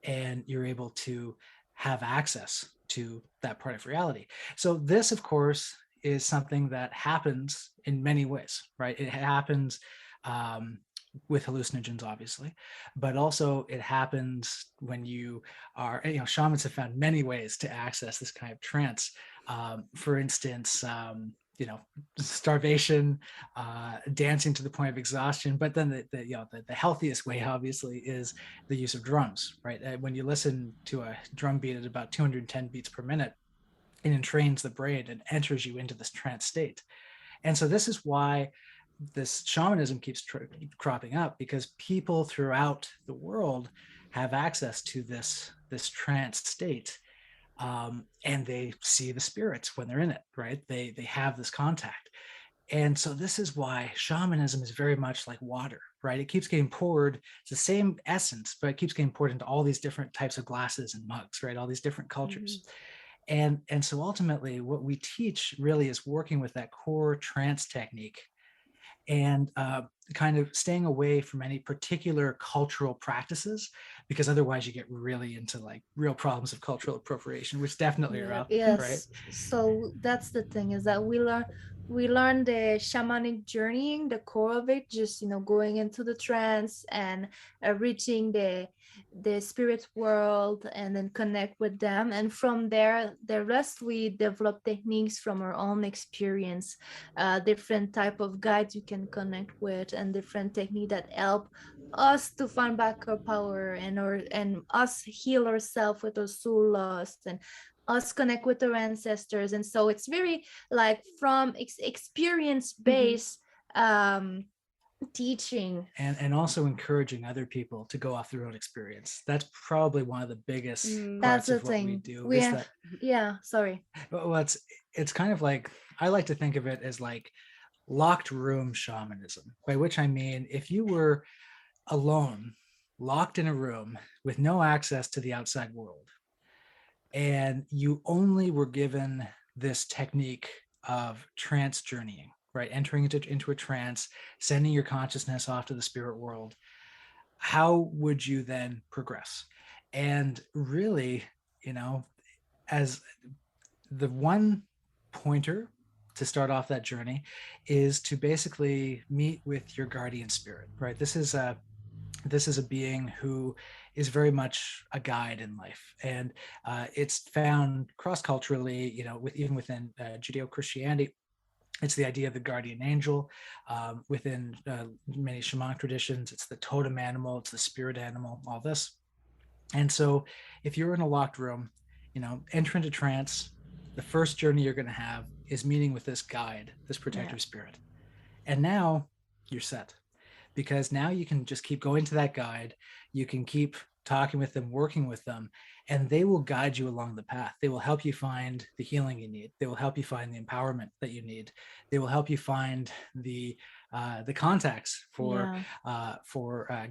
and you're able to have access to that part of reality. So this, of course, is something that happens in many ways, right? It happens with hallucinogens, obviously, but also it happens when you are, shamans have found many ways to access this kind of trance. For instance, starvation, dancing to the point of exhaustion. But then the healthiest way, obviously, is the use of drums, right? When you listen to a drum beat at about 210 beats per minute, it entrains the brain and enters you into this trance state. And so this is why this shamanism keeps cropping up, because people throughout the world have access to this trance state. and they see the spirits when they're in it, right? They have this contact. And so this is why shamanism is very much like water, right? It keeps getting poured. It's the same essence, but it keeps getting poured into all these different types of glasses and mugs, right? All these different cultures. And so ultimately what we teach really is working with that core trance technique and kind of staying away from any particular cultural practices, because otherwise you get really into like real problems of cultural appropriation, which definitely are out there, right? Yes. So that's the thing, is that we learn the shamanic journeying, the core of it, just going into the trance and reaching the spirit world, and then connect with them, and from there the rest we develop techniques from our own experience, different type of guides you can connect with, and different technique that help us to find back our power, and us heal ourselves with our soul lost, and us connect with our ancestors. And so it's very like from experience based teaching. And also encouraging other people to go off their own experience. That's probably one of the biggest That's parts the of what we thing. do, We is have, that yeah, sorry. well, it's kind of like, I like to think of it as like locked room shamanism, by which I mean if you were alone, locked in a room with no access to the outside world, and you only were given this technique of trance journeying, right? Entering into a trance, sending your consciousness off to the spirit world. How would you then progress? And really, as the one pointer to start off that journey is to basically meet with your guardian spirit, right? This is a being who is very much a guide in life, and it's found cross-culturally, even within Judeo-Christianity. It's the idea of the guardian angel. Within many shamanic traditions, it's the totem animal, it's the spirit animal, all this. And so if you're in a locked room, enter into trance, the first journey you're going to have is meeting with this guide, this protective spirit. And now you're set, because now you can just keep going to that guide. You can keep talking with them, working with them, and they will guide you along the path. They will help you find the healing you need. They will help you find the empowerment that you need. They will help you find the contacts for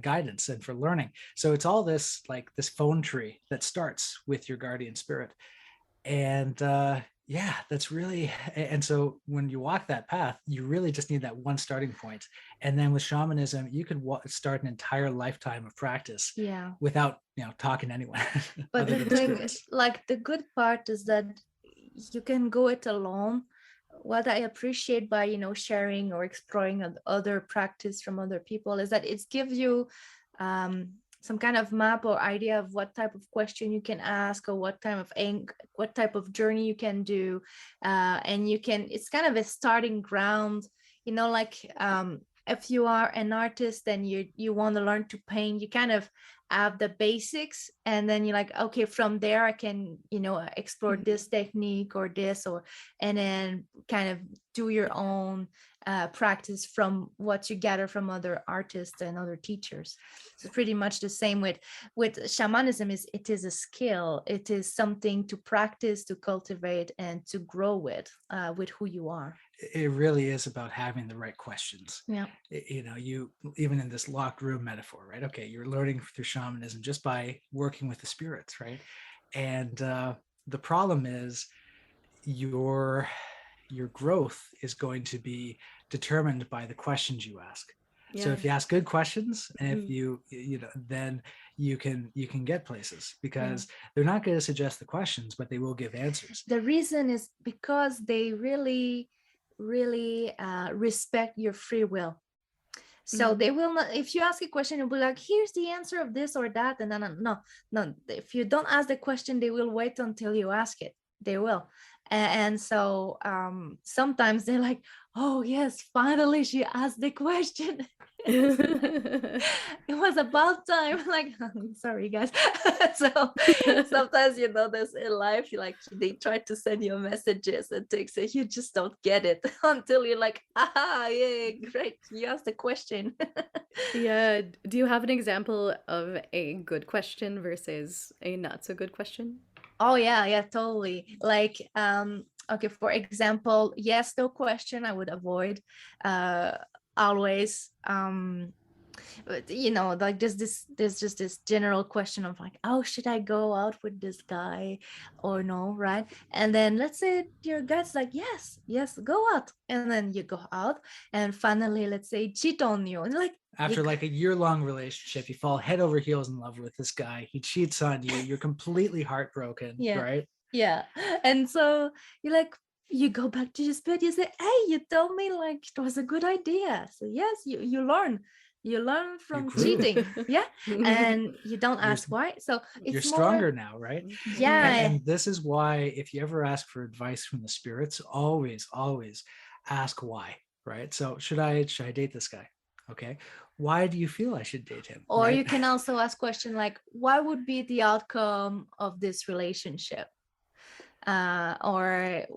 guidance and for learning. So it's all this, like this phone tree that starts with your guardian spirit. And that's really, and so when you walk that path, you really just need that one starting point. And then with shamanism, you could start an entire lifetime of practice without talking to anyone. But the thing is, like, the good part is that you can go it alone. What I appreciate by sharing or exploring other practice from other people is that it gives you some kind of map or idea of what type of question you can ask, or what type of journey you can do, and it's kind of a starting ground, like if you are an artist and you want to learn to paint, you kind of have the basics, and then you're like, okay, from there I can explore this technique or this, and then kind of do your own practice from what you gather from other artists and other teachers. So pretty much the same with shamanism. It is a skill. It is something to practice, to cultivate, and to grow with who you are. It really is about having the right questions. Yeah. You, even in this locked room metaphor, right? Okay, you're learning through shamanism just by working with the spirits, right? And the problem is your growth is going to be determined by the questions you ask. So if you ask good questions, and if you then you can get places, because they're not going to suggest the questions, but they will give answers. The reason is because they really respect your free will. So they will not, if you ask a question, you'll be like, here's the answer of this or that, and then no, if you don't ask the question, they will wait until you ask it. They will. And so sometimes they're like, oh yes, finally she asked the question. It was about time. Like, sorry guys. So sometimes this in life, like they try to send you messages and things, and you just don't get it until you're like, aha, yeah, great, you asked the question. Yeah. Do you have an example of a good question versus a not so good question? Oh yeah, totally. Like okay, for example, yes, no question I would avoid uh always. But like there's just this general question of like, oh, should I go out with this guy or no, right? And then let's say your guy's like, yes, go out. And then you go out and finally, let's say, cheat on you. And like, After like a year-long relationship, you fall head over heels in love with this guy. He cheats on you. You're completely heartbroken, yeah, right? yeah. And so you're like, you go back to your spirit, you say, hey, you told me like it was a good idea. So yes, you learn You from grew. cheating. Yeah. And you don't You're ask why. So you're it's more, stronger now, right? yeah. And this is why, if you ever ask for advice from the spirits, always ask why, right? So should I date this guy? Okay. Why do you feel I should date him? Or Right. you can also ask question like, what would be the outcome of this relationship? Or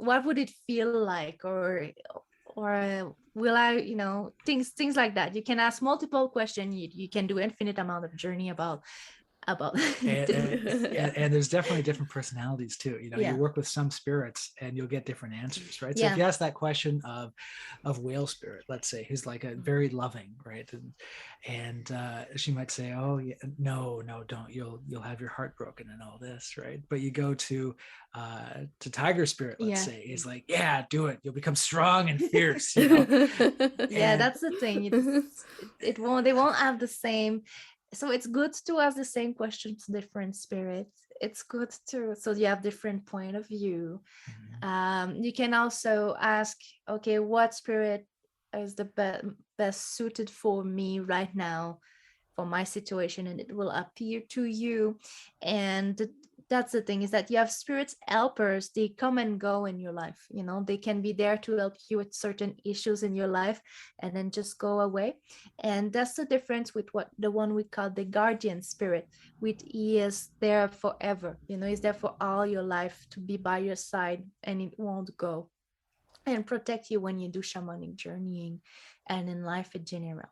what would it feel like? Or will I, things like that. You can ask multiple questions. You can do infinite amount of journey about and, yeah, and there's definitely different personalities too. You yeah, work with some spirits and you'll get different answers, right? So if yeah. you ask that question of whale spirit, let's say, who's like a very loving, right? And she might say, oh yeah, no, don't, you'll have your heart broken and all this, right? But you go to tiger spirit, let's say, he's like, yeah, do it, you'll become strong and fierce. Yeah, And that's the thing. They won't have the same. So it's good to ask the same question to different spirits. It's good to, so you have different point of view. You can also ask, okay, what spirit is the best suited for me right now, for my situation, and it will appear to you. And that's the thing, is that you have spirits helpers. They come and go in your life. They can be there to help you with certain issues in your life and then just go away. And that's the difference with what the one we call the guardian spirit, which he is there forever. He's there for all your life, to be by your side, and it won't go, and protect you when you do shamanic journeying and in life in general.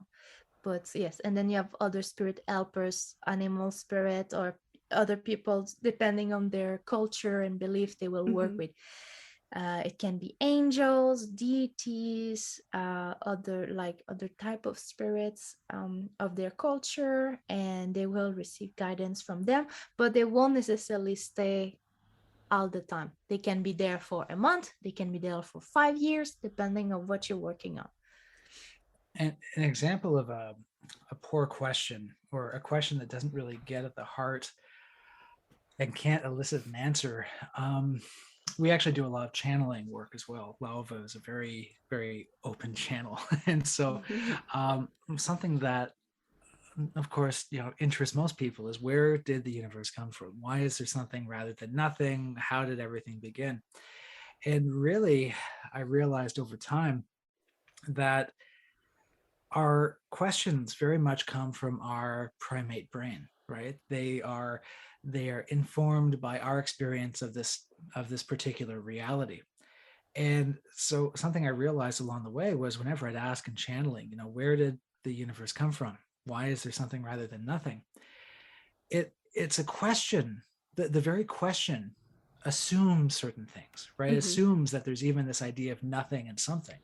But yes, and then you have other spirit helpers, animal spirit, or other people, depending on their culture and belief, they will work with. It can be angels, deities, other type of spirits of their culture, and they will receive guidance from them, but they won't necessarily stay all the time. They can be there for a month, they can be there for 5 years, depending on what you're working on. And an example of a poor question, or a question that doesn't really get at the heart and can't elicit an answer. We actually do a lot of channeling work as well. Laova is a very, very open channel. And so something that, of course, interests most people is, where did the universe come from? Why is there something rather than nothing? How did everything begin? And really, I realized over time that our questions very much come from our primate brain, right? They are informed by our experience of this particular reality. And so something I realized along the way was, whenever I'd ask in channeling, where did the universe come from? Why is there something rather than nothing? It's a question. The very question assumes certain things, right? Assumes that there's even this idea of nothing and something.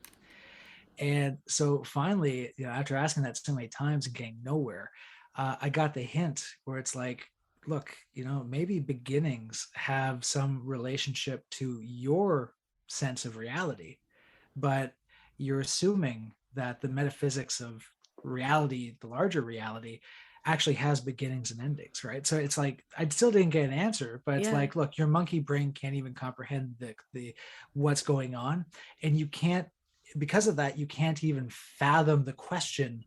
And so finally, after asking that so many times and getting nowhere, I got the hint where it's like, look, maybe beginnings have some relationship to your sense of reality, but you're assuming that the metaphysics of reality, the larger reality, actually has beginnings and endings, right? So it's like, I still didn't get an answer, but it's like, look, your monkey brain can't even comprehend the what's going on, and you can't, because of that, you can't even fathom the question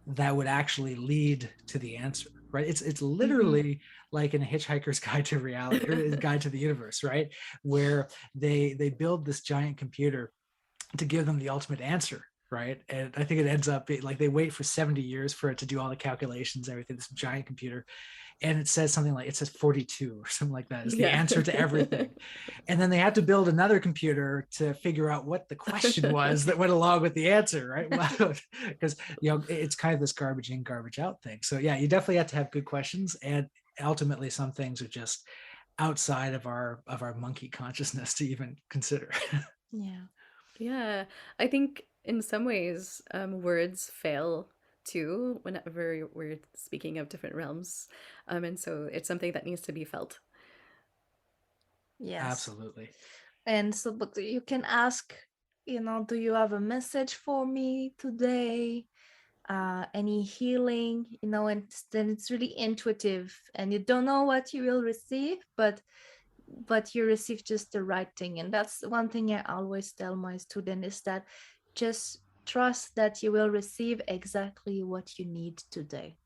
that would actually lead to the answer, right? It's literally like in a Hitchhiker's Guide to Reality, or Guide to the Universe, right? Where they build this giant computer to give them the ultimate answer, right? And I think it ends up like they wait for 70 years for it to do all the calculations, everything, this giant computer. And it says something like, it says 42 or something like that is the answer to everything. And then they had to build another computer to figure out what the question was that went along with the answer, right? Because it's kind of this garbage in, garbage out thing. So yeah, you definitely have to have good questions, and ultimately some things are just outside of our monkey consciousness to even consider. Yeah. Yeah, I think in some ways, words fail too whenever we're speaking of different realms. And so it's something that needs to be felt. Yes. Absolutely. And so, but you can ask, do you have a message for me today? Any healing, and then it's really intuitive, and you don't know what you will receive, but you receive just the right thing. And that's one thing I always tell my student, is that just trust that you will receive exactly what you need today,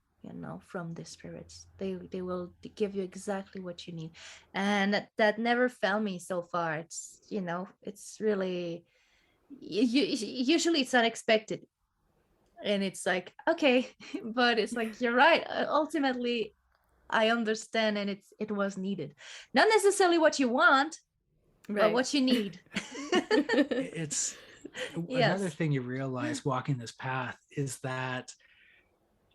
from the spirits. They will give you exactly what you need. And that never failed me so far. It's really, usually it's unexpected, and it's like, okay. But it's like, you're right, ultimately I understand, and it was needed, not necessarily what you want, but Right. what you need. It's another Yes. thing you realize walking this path is that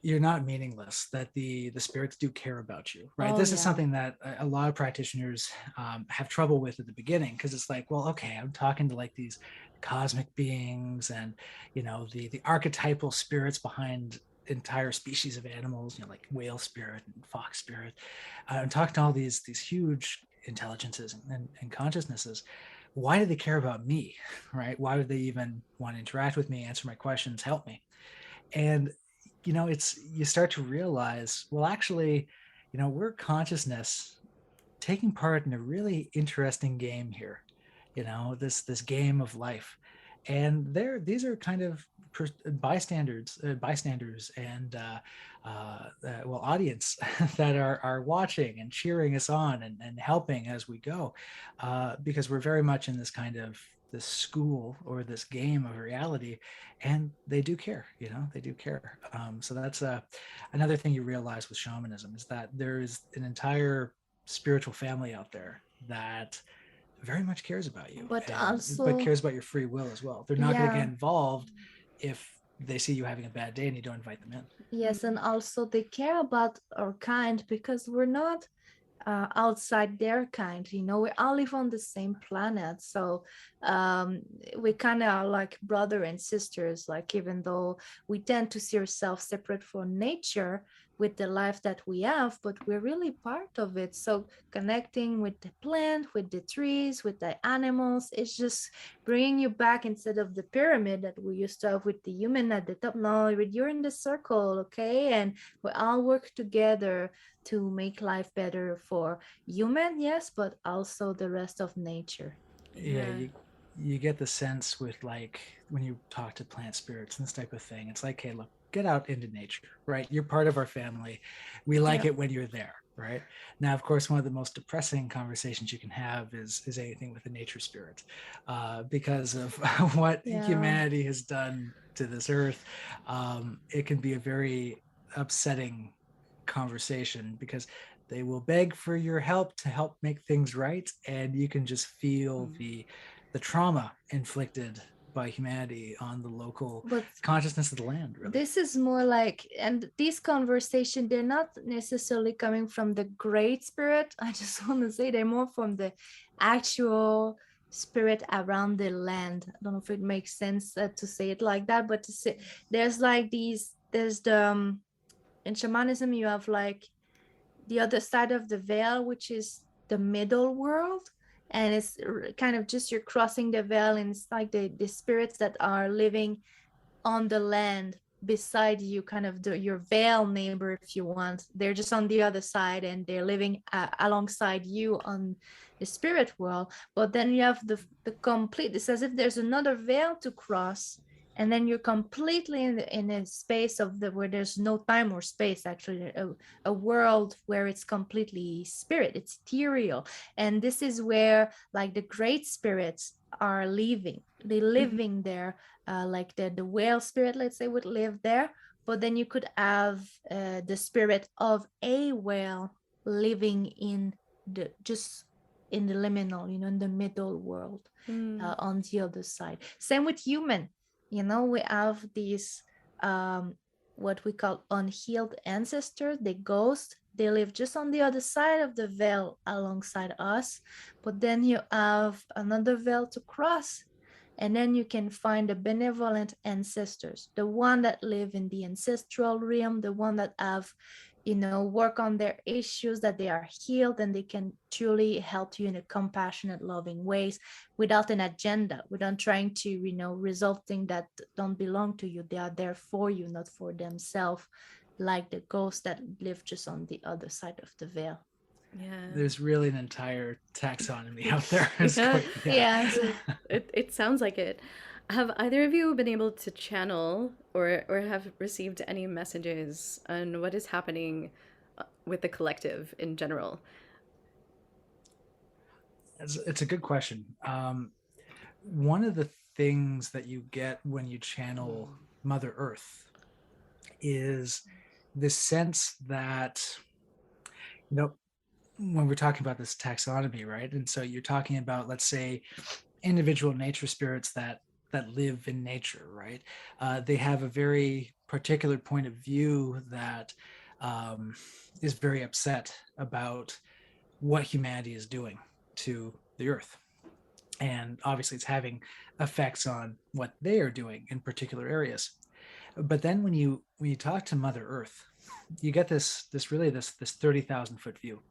you're not meaningless, that the spirits do care about you, right? Oh This is yeah. something that a lot of practitioners have trouble with at the beginning, because it's like, well, okay, I'm talking to like these cosmic beings, and the archetypal spirits behind entire species of animals, like whale spirit and fox spirit. I'm talking to all these huge intelligences and consciousnesses. Why do they care about me? Right? Why would they even want to interact with me, answer my questions, help me? And it's, you start to realize, well, actually, we're consciousness taking part in a really interesting game here, this game of life. And these are kind of bystanders and well, audience that are watching and cheering us on and helping as we go, because we're very much in this kind of this school or this game of reality, and they do care. They do care. So that's another thing you realize with shamanism, is that there is an entire spiritual family out there that very much cares about you, But but also, cares about your free will as well. They're not going to get yeah. involved if they see you having a bad day and you don't invite them in. Yes, and also they care about our kind, because we're not outside their kind. We all live on the same planet, so um, we kind of are like brother and sisters. Like, even though we tend to see ourselves separate from nature with the life that we have, but we're really part of it. So connecting with the plant, with the trees, with the animals, it's just bringing you back, instead of the pyramid that we used to have with the human at the top. No, you're in the circle, okay? And we all work together to make life better for human, yes, but also the rest of nature. Yeah, Yeah. you get the sense with, like, when you talk to plant spirits and this type of thing, it's like, hey, look, get out into nature, right? You're part of our family. We like Yeah. it when you're there, right? Now, of course, one of the most depressing conversations you can have is anything with the nature spirit, because of what Yeah. humanity has done to this earth. It can be a very upsetting conversation, because they will beg for your help to help make things right, and you can just feel Mm. the trauma inflicted by humanity on the local But consciousness of the land, really. this is more like, and this conversation, they're not necessarily coming from the great spirit. I just want to say they're more from the actual spirit around the land. I don't know if it makes sense to say it like that, but to say, there's like there's the in shamanism, you have like the other side of the veil, which is the middle world. And it's kind of just, you're crossing the veil, and it's like the spirits that are living on the land beside you, kind of your veil neighbor, if you want. They're just on the other side, and they're living alongside you on the spirit world. But then you have the complete, it's as if there's another veil to cross, and then you're completely in a space of where there's no time or space, actually, a world where it's completely spirit, it's ethereal. And this is where, like, the great spirits are living, they living there. Like the whale spirit, let's say, would live there. But then you could have the spirit of a whale living in the just in the liminal, in the middle world, Mm. on the other side. Same with human. We have these what we call unhealed ancestors, the ghost. They live just on the other side of the veil alongside us, but then you have another veil to cross, and then you can find the benevolent ancestors, the one that live in the ancestral realm, the one that have, work on their issues, that they are healed, and they can truly help you in a compassionate, loving ways without an agenda, without trying to, resolve things that don't belong to you. They are there for you, not for themselves, like the ghosts that live just on the other side of the veil. Yeah. There's really an entire taxonomy out there. It's Yeah. quite, Yes. It sounds like it. Have either of you been able to channel or have received any messages on what is happening with the collective in general? It's a good question. One of the things that you get when you channel Mother Earth is this sense that, when we're talking about this taxonomy, right? And so you're talking about, let's say, individual nature spirits that live in nature, right? They have a very particular point of view that is very upset about what humanity is doing to the earth. And obviously it's having effects on what they are doing in particular areas. But then when you talk to Mother Earth, you get this 30,000 foot view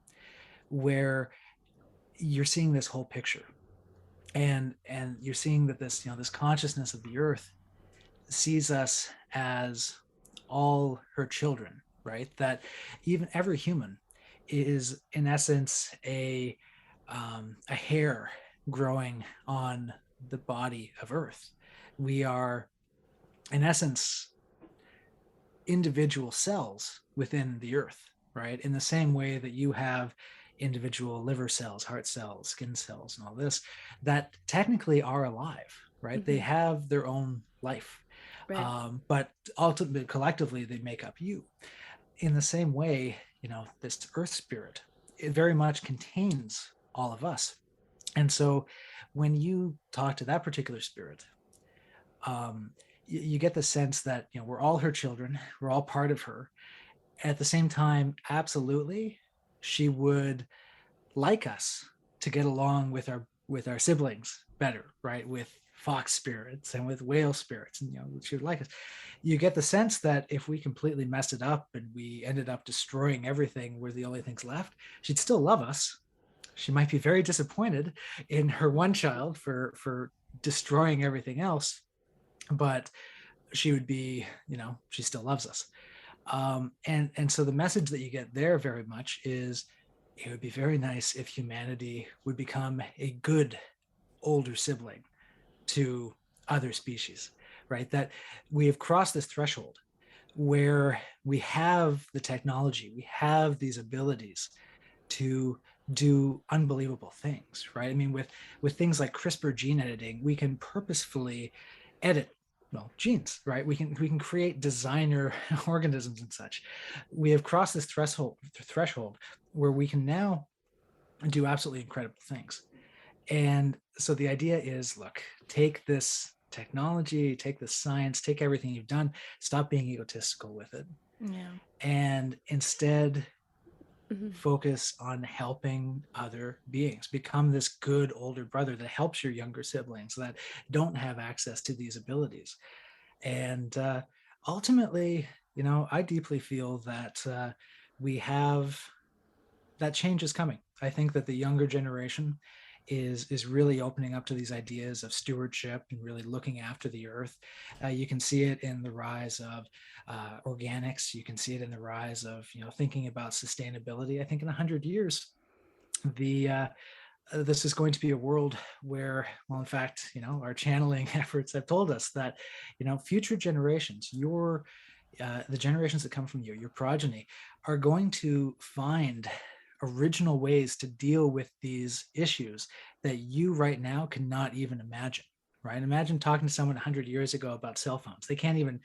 where you're seeing this whole picture, and you're seeing that this this consciousness of the earth sees us as all her children, right? That even every human is in essence a hair growing on the body of earth. We are in essence individual cells within the earth, right? In the same way that you have individual liver cells, heart cells, skin cells, and all this, that technically are alive, right? They have their own life. Right. But ultimately, collectively, they make up you. In the same way, this earth spirit, it very much contains all of us. And so when you talk to that particular spirit, you get the sense that we're all her children, we're all part of her. At the same time, absolutely, she would like us to get along with our siblings better, right? With fox spirits and with whale spirits, and she would like us. You get the sense that if we completely messed it up and we ended up destroying everything, we're the only things left, she'd still love us. She might be very disappointed in her one child for destroying everything else, but she would be, she still loves us. And so the message that you get there very much is, it would be very nice if humanity would become a good older sibling to other species, right? That we have crossed this threshold where we have the technology, we have these abilities to do unbelievable things, right? I mean, with things like CRISPR gene editing, we can purposefully edit genes, right? We can create designer organisms and such. We have crossed this threshold where we can now do absolutely incredible things. And so the idea is, look, take this technology, take this science, take everything you've done, stop being egotistical with it. Yeah. And instead focus on helping other beings. Become this good older brother that helps your younger siblings that don't have access to these abilities. And ultimately, I deeply feel that we have that change is coming. I think that the younger generation is really opening up to these ideas of stewardship and really looking after the earth. You can see it in the rise of organics. You can see it in the rise of thinking about sustainability. I think in 100 years, this is going to be a world where, well, in fact, our channeling efforts have told us that future generations, the generations that come from you, your progeny, are going to find original ways to deal with these issues that you right now cannot even imagine, right? Imagine talking to someone 100 years ago about cell phones. They can't even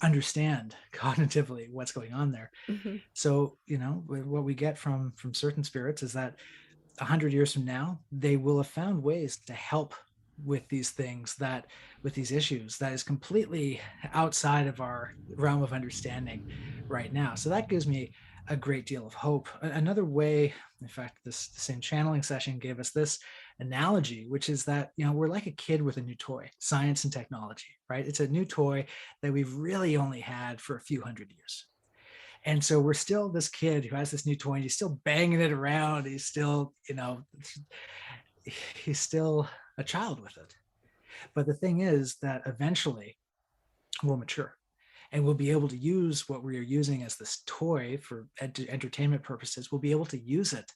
understand cognitively what's going on there. So, what we get from certain spirits is that 100 years from now, they will have found ways to help with these things, with these issues that is completely outside of our realm of understanding right now. So that gives me a great deal of hope. Another way, in fact, this same channeling session gave us this analogy, which is that, we're like a kid with a new toy, science and technology, right? It's a new toy that we've really only had for a few hundred years. And so we're still this kid who has this new toy and he's still banging it around. He's still, he's still a child with it. But the thing is that eventually we'll mature and we'll be able to use what we are using as this toy for entertainment purposes. We'll be able to use it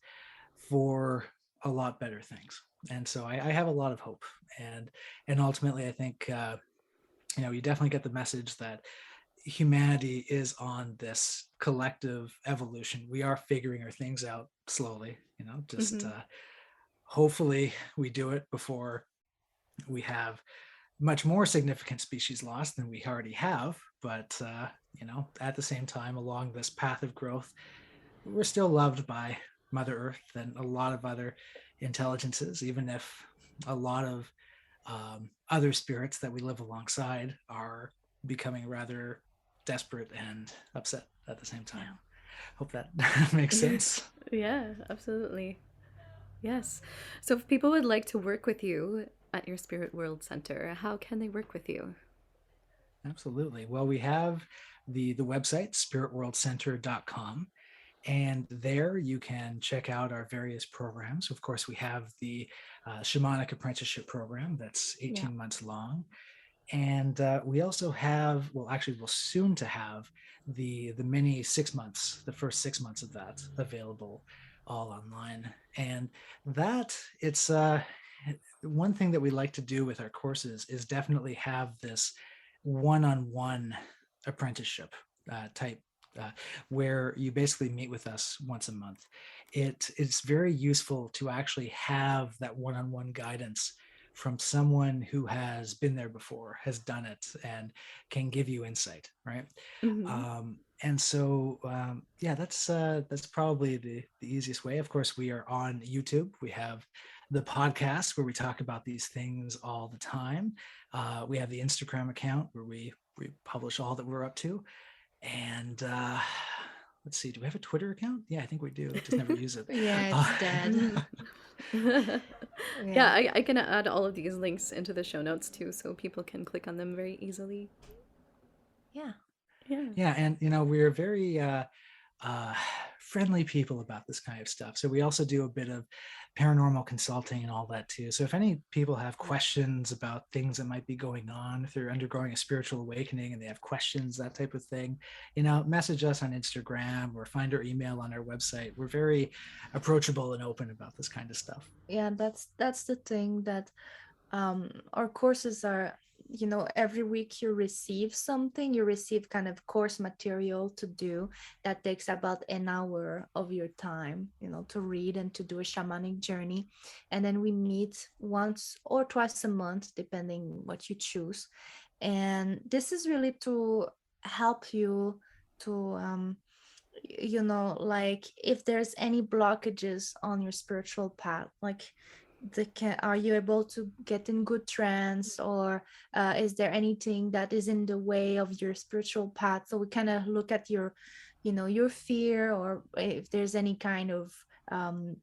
for a lot better things. And so I have a lot of hope. And ultimately, I think, you definitely get the message that humanity is on this collective evolution. We are figuring our things out slowly, hopefully we do it before we have much more significant species loss than we already have. But, at the same time, along this path of growth, we're still loved by Mother Earth and a lot of other intelligences, even if a lot of other spirits that we live alongside are becoming rather desperate and upset at the same time. Yeah. Hope that makes sense. Yeah, absolutely. Yes. So if people would like to work with you at your Spirit World Center, how can they work with you? Absolutely. Well, we have the website, spiritworldcenter.com. And there you can check out our various programs. Of course, we have the shamanic apprenticeship program that's 18 months long. And we also have, we'll soon to have the mini 6 months, the first 6 months of that available all online. And that, it's one thing that we like to do with our courses is definitely have this one-on-one apprenticeship type where you basically meet with us once a month. It's very useful to actually have that one-on-one guidance from someone who has been there before, has done it, and can give you insight, right? Mm-hmm. And so, that's probably the easiest way. Of course, we are on YouTube. We have the podcast where we talk about these things all the time. We have the Instagram account where we publish all that we're up to. And let's see, do we have a Twitter account? Yeah, I think we do. Just never use it. Yeah, it's dead. Yeah, I can add all of these links into the show notes too, so people can click on them very easily. Yeah, and we're very friendly people about this kind of stuff. So we also do a bit of paranormal consulting and all that too. So if any people have questions about things that might be going on, if they're undergoing a spiritual awakening and they have questions, that type of thing, message us on Instagram or find our email on our website. We're very approachable and open about this kind of stuff. Yeah, that's the thing, that our courses are, every week you receive something, you receive kind of course material to do that takes about an hour of your time, to read and to do a shamanic journey. And then we meet once or twice a month, depending what you choose. And this is really to help you to like if there's any blockages on your spiritual path, like are you able to get in good trance, or is there anything that is in the way of your spiritual path? So we kind of look at your fear, or if there's any kind of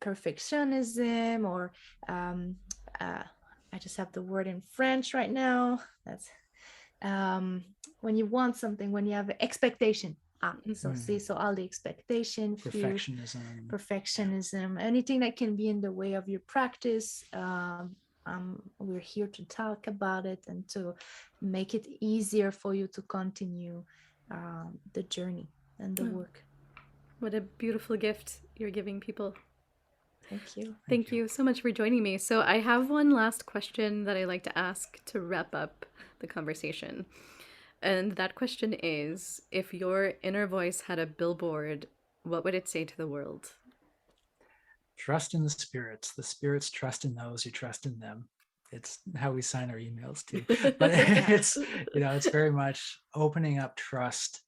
perfectionism, or I just have the word in French right now, that's when you want something, when you have expectation. So all the expectation, fear, perfectionism, anything that can be in the way of your practice, we're here to talk about it and to make it easier for you to continue the journey and the work. What a beautiful gift you're giving people. Thank you. Thank you so much for joining me. So I have one last question that I like to ask to wrap up the conversation. And that question is, if your inner voice had a billboard, what would it say to the world? Trust in the spirits. The spirits trust in those who trust in them. It's how we sign our emails too. But it's, it's very much opening up trust,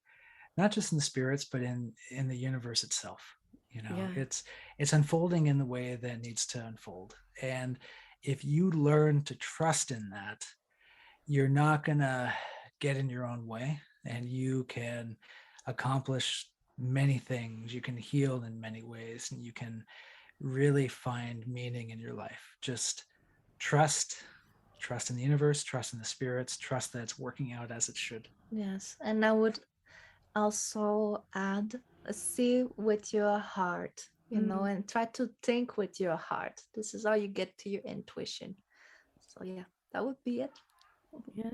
not just in the spirits, but in the universe itself. It's unfolding in the way that it needs to unfold. And if you learn to trust in that, you're not going to get in your own way, and you can accomplish many things. You can heal in many ways, and you can really find meaning in your life. Just trust in the universe, trust in the spirits, trust that it's working out as it should. Yes, and I would also add, see with your heart, and try to think with your heart. This is how you get to your intuition. So yeah, that would be it. Yeah.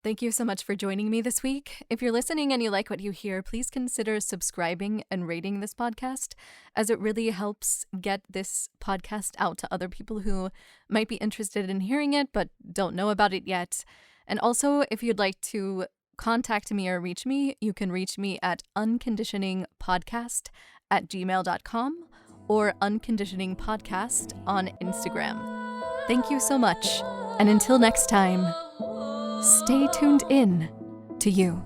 Thank you so much for joining me this week. If you're listening and you like what you hear, please consider subscribing and rating this podcast, as it really helps get this podcast out to other people who might be interested in hearing it but don't know about it yet. And also, if you'd like to contact me or reach me, you can reach me at unconditioningpodcast@gmail.com or unconditioningpodcast on Instagram. Thank you so much. And until next time, stay tuned in to you.